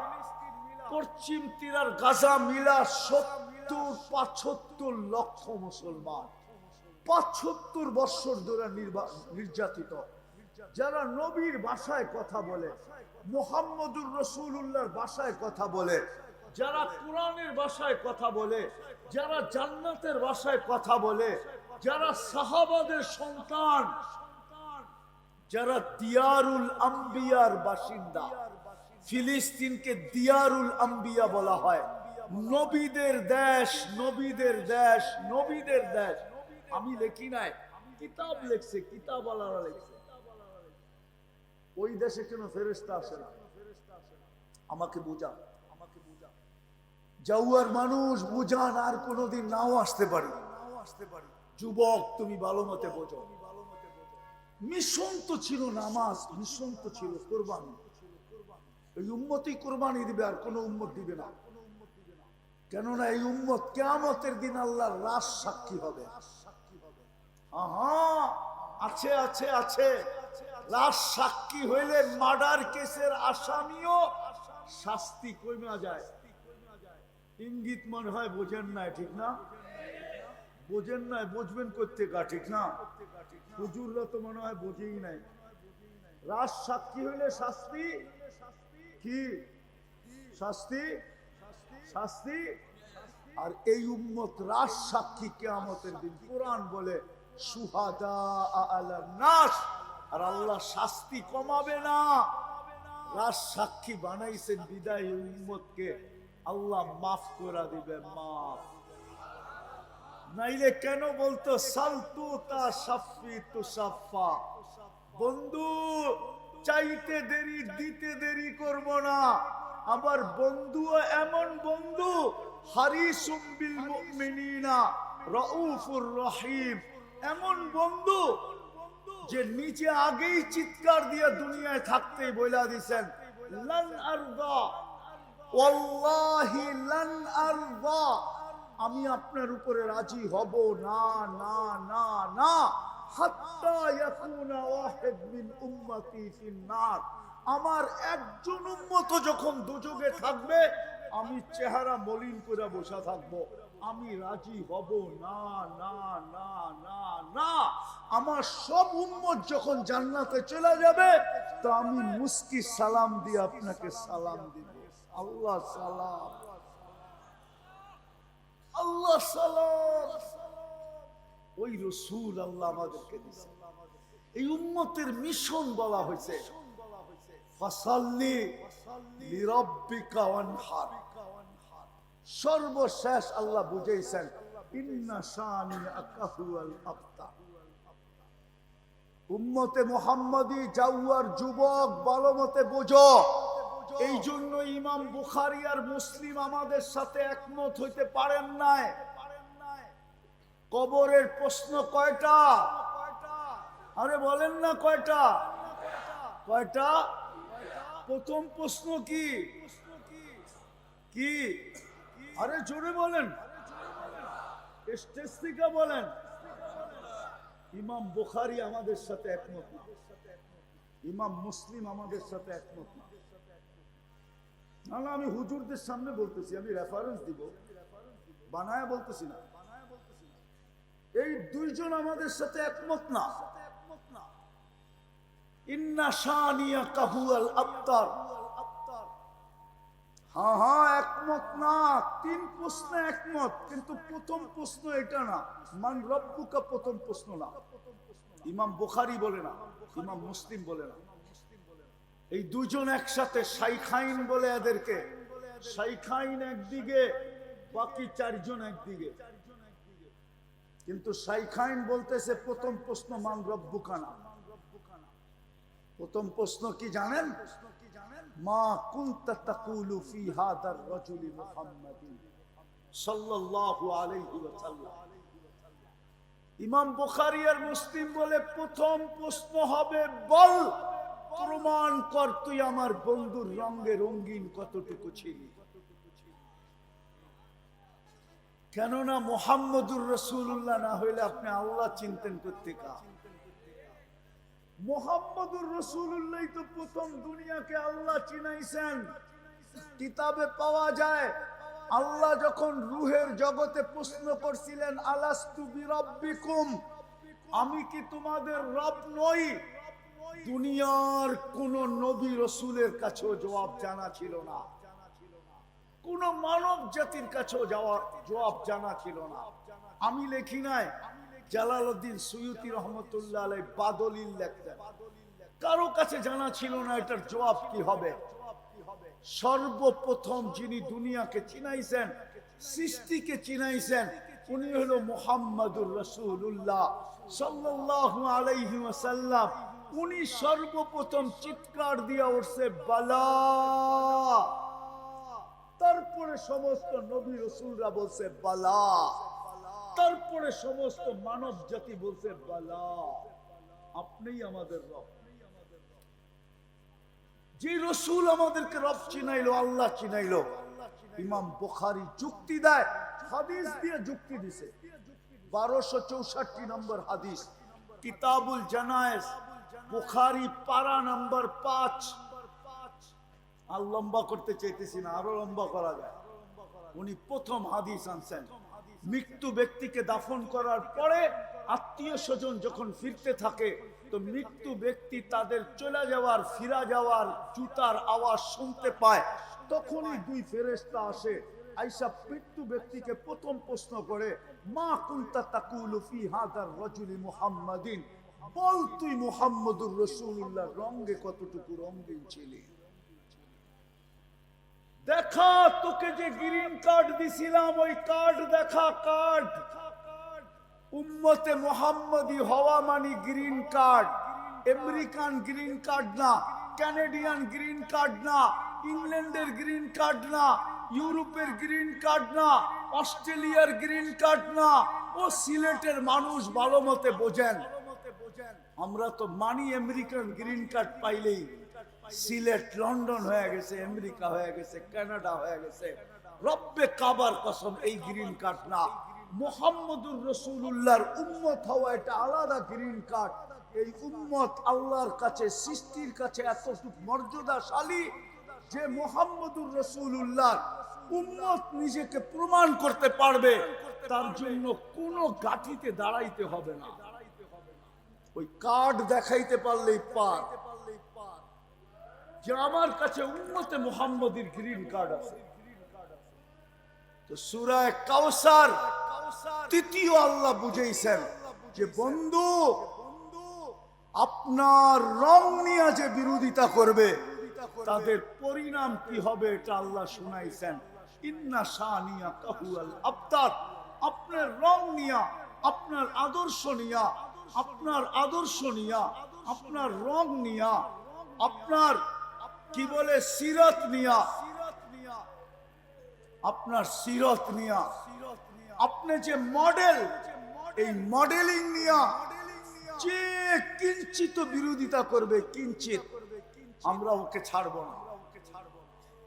পশ্চিম তীরার গাজা মিলা 70-75 লক্ষ মুসলমান 75 বছর ধরে নির্যাতিত। যারা নবীর ভাষায় কথা বলে, মুহাম্মদুর রাসূলুল্লাহর ভাষায় কথা বলে, যারা কোরআনের ভাষায় কথা বলে, যারা জান্নাতের ভাষায় কথা বলে, যারা সাহাবাদের সন্তান, যারা দিয়ারুল আম্বিয়ার বাসিন্দা। ফিলিস্তিনকে দিয়ারুল আম্বিয়া বলা হয়, নবীদের দেশ, নবীদের দেশ, নবীদের দেশ। আমি লিখি নাই, কিতাব লিখছে, কিতাবওয়ালারা লিখছে। ওই দেশে কেন ফেরেশতা আসে না? আমাকে বুঝা, জাউয়ার মানুষ বুঝান, আর কোনোদিন নাও আসতে পারি। যুবক তুমি ভালো মতে বোঝো, মিশন তো ছিল নামাজ, মিশন তো ছিল কোরবানি। এই উম্মতই কোরবানি দিবে, আর কোন উম্মত দিবে না। কেননা এই উম্মত কিয়ামতের দিন আল্লাহর রাজ সাক্ষী হবে। আছে আছে আছে, রাজ সাক্ষী হইলে মার্ডার কেসের আসামিও শাস্তি কমে যায়। ইঙ্গিত মনে হয় বোঝেন নাই, ঠিক না? বোঝেন নাই, বুঝবেন কোত্থেকে, ঠিক না? হুজুররা তো মনে হয় বোঝেই নাই। রাজ সাক্ষী হইলে শাস্তি কি? শাস্তি, শাস্তি। আর এই উম্মত রাজ সাক্ষী কিয়ামতের দিন। কোরআন বলে শুহাদা আলান নাস, আর আল্লাহ শাস্তি কমাবে না, রাজ সাক্ষী বানাইছেন বিদায় উম্মতকে আল্লাহ মাফ করে দিবে, মাফ। নাইলে কেন বলতো সালতু তা সাফি তু সাফা? বন্ধু চাইতে দেরি দিতে দেরি করব না। আবার বন্ধুও এমন বন্ধু হারিসুম বিল মুমিনিনা রাউফুর রহিম, এমন বন্ধু যে নিজে আগেই চিৎকার দিয়ে দুনিয়ায় থাকতেই বইলা দিছেন লান আরদা, ওয়াল্লাহি লান আরদা, আমি আপনার উপরে রাজি হব না না না না, হাত্তা ইয়াকুনা ওয়াহিদ মিন উম্মতি ফিন নার, আমার একজন উম্মত যখন দুযোগে থাকবে আমি চেহারা মলিন করে বসা থাকবো, আমি রাজি হব না না না না না। আমার সব উম্মত যখন জান্নাতে চলে যাবে তো আমি মুস্কি সালাম দিয়ে আপনাকে সালাম দিব। আল্লাহ সালাম, আল্লাহ সালাম। ওই রাসূল আল্লাহ আমাদেরকে দিয়েছেন। এই উম্মতের মিশন বলা হয়েছে ফাসাল্লি লিরাব্বিকা ওয়ানহার। সর্বশেষ আল্লাহ বুঝাইছেন ইন্না শানিআকা হুয়াল আবতার। উম্মতে মুহাম্মাদি জাওয়ার যুবক ভালো মতে বোঝো। এই জন্য ইমাম বুখারী আর মুসলিম আমাদের সাথে একমত হইতে পারেন নাই। কবরের প্রশ্ন কয়টা? আরে বলেন না কয়টা? কয়টা? প্রথম প্রশ্ন কি? কি? আরে জোরে বলেন, স্টেজ থেকে বলেন। ইমাম বুখারী আমাদের সাথে একমত না, ইমাম মুসলিম আমাদের সাথে একমত না। না আমি হুজুরদের সামনে বলতেছি, আমি রেফারেন্স দিব, বানায় বলতেছি না। এই দুইজন আমাদের সাথে একমত না। ইন্না শানিআকা হুয়াল আবতার। হ্যাঁ একমত না। তিন প্রশ্নে একমত, কিন্তু প্রথম প্রশ্ন এটা না। মান রব্বুকা প্রথম প্রশ্ন না। ইমাম বুখারী বলে না, ইমাম মুসলিম বলে না। এই দুজন একসাথে শাইখাইন বলে এদেরকে। শাইখাইন একদিকে, বাকি চারজন একদিকে। কিন্তু শাইখাইন বলতেছে প্রথম প্রশ্ন মান রব্বুকা না। প্রথম প্রশ্ন কি জানেন? মা কুনতা তাকুলু ফি হাদার রাজুলি মুহাম্মাদিন সাল্লাল্লাহু আলাইহি ওয়াসাল্লাম। ইমাম বুখারী আর মুসলিম বলে প্রথম প্রশ্ন হবে বল, প্রমাণ কর তুই আমার বন্ধুর রঙে রঙিন কতটুকু ছিলি। কেননা মুহাম্মদুর রাসূলুল্লাহ না হইলে আপনি আল্লাহ চিনতেন কোত্থেকে? মুহাম্মদুর রাসূলুল্লাহ তো প্রথম দুনিয়াকে আল্লাহ চিনাইছেন। কিতাবে পাওয়া যায় আল্লাহ যখন রূহের জগতে প্রশ্ন করছিলেন আলাস্তু বিরাব্বিকুম, আমি কি তোমাদের রব নই? দুনিয়ার কোন নবী রাসূলের কাছেও জবাব জানা ছিল না, কোন মানব জাতির কাছেও জবাব জানা ছিল না। আমি লেখি নাই, জালালউদ্দিন সুয়ুতী রহমতুল্লাহ আলাইহি বাদলিল লেখতেন। কারো কাছে জানা ছিল না এটার জবাব কি হবে। সর্বপ্রথম যিনি দুনিয়াকে চিনাইছেন, সৃষ্টিকে চিনাইছেন, উনি হলো মুহাম্মাদুর রাসূলুল্লাহ সাল্লাল্লাহু আলাইহি ওয়াসাল্লাম। উনি সর্বপ্রথম চিৎকার দিয়া উঠছে বালা। তারপরে সমস্ত নবী রাসূলরা বলছে বালা, তারপরে সমস্ত মানব জাতি বলছে বালা। আপনিই আমাদের রব। যে রসুল আমাদেরকে রব চিনাইলো, আল্লাহ চিনাইলো, ইমাম বুখারী যুক্তি দেয়, হাদিস দিয়ে যুক্তি দিছে। 1264 নম্বর হাদিস, কিতাবুল জানায়েজ, বুখারী পারা নম্বর 5। আর লম্বা করতে চাইতেছি না, আরো লম্বা করা যায়। উনি প্রথম হাদিস আনছেন, মৃত্যু ব্যক্তিকে দাফন করার পরে আত্মীয় স্বজন যখন ফিরতে থাকে, তো মৃত্যু ব্যক্তি তাদের চলে যাওয়ার, ফিরা যাওয়ার জুতার আওয়াজ শুনতে পায়। তখনই দুই ফেরেশতা আসে, আয়েশা মৃত্যু ব্যক্তিকে প্রথম প্রশ্ন করে, মা কুনতা তাকুলু ফি হাদার রাজুলি মুহাম্মাদিন, বল তুই মুহাম্মদুর রাসূলুল্লাহ রঙে কতটুকু রঙিন ছিলি। দেখা, তোকে যে গ্রিন কার্ড দিছিলাম, ওই কার্ড দেখা, কার্ড। উম্মতে মুহাম্মদী হওয়া মানে green card. American green card না, কানাডিয়ান গ্রিন কার্ড না, ইংল্যান্ডের গ্রিন কার্ড না, ইউরোপের গ্রিন কার্ড না, অস্ট্রেলিয়ার গ্রিন কার্ড না। ও সিলেটের মানুষ ভালো মতে বোঝেন, আমরা তো মানি আমেরিকান গ্রিন কার্ড পাইলেই সিলেট লন্ডন হয়ে গেছে, আমেরিকা হয়ে গেছে, কানাডা হয়ে গেছে। রব্বে কাবার কসম, এই গ্রিন কার্ড না। মুহাম্মদুর রাসূলুল্লাহর উম্মত হওয়া এটা আলাদা গ্রিন কার্ড। এই উম্মত আল্লাহর কাছে, সৃষ্টির কাছে এতটুকু মর্যাদাশালী যে মুহাম্মদুর রাসূলুল্লাহ উম্মত নিজেকে প্রমাণ করতে পারবে, তার জন্য কোনো গাঠিতে দাঁড়াইতে হবে না। ওই কার্ড দেখাইতে পারলেই পার যে আমার কাছে উম্মতে মুহাম্মদীর গ্রিন কার্ড আছে। তো সূরা কাউসার তৃতীয় আল্লাহ বুঝাইছেন যে বন্ধু, আপনার রং নিয়ে যে বিরোধিতা করবে তাদের পরিণাম কি হবে এটা আল্লাহ শুনাইছেন। ইন্না শানিয়া কাহুয়াল আবতার, আপনার রং নিয়া, আপনার আদর্শ নিয়া, আপনার আদর্শ নিয়া, আপনার রং নিয়া, আপনার কি বলে সিরত নিয়া, আপনার সিরত নিয়া, আপনি যে মডেল, এই মডেলিং নিয়া যে কিঞ্চিত বিরোধিতা করবে, কিঞ্চিত, আমরা ওকে ছাড়বো না।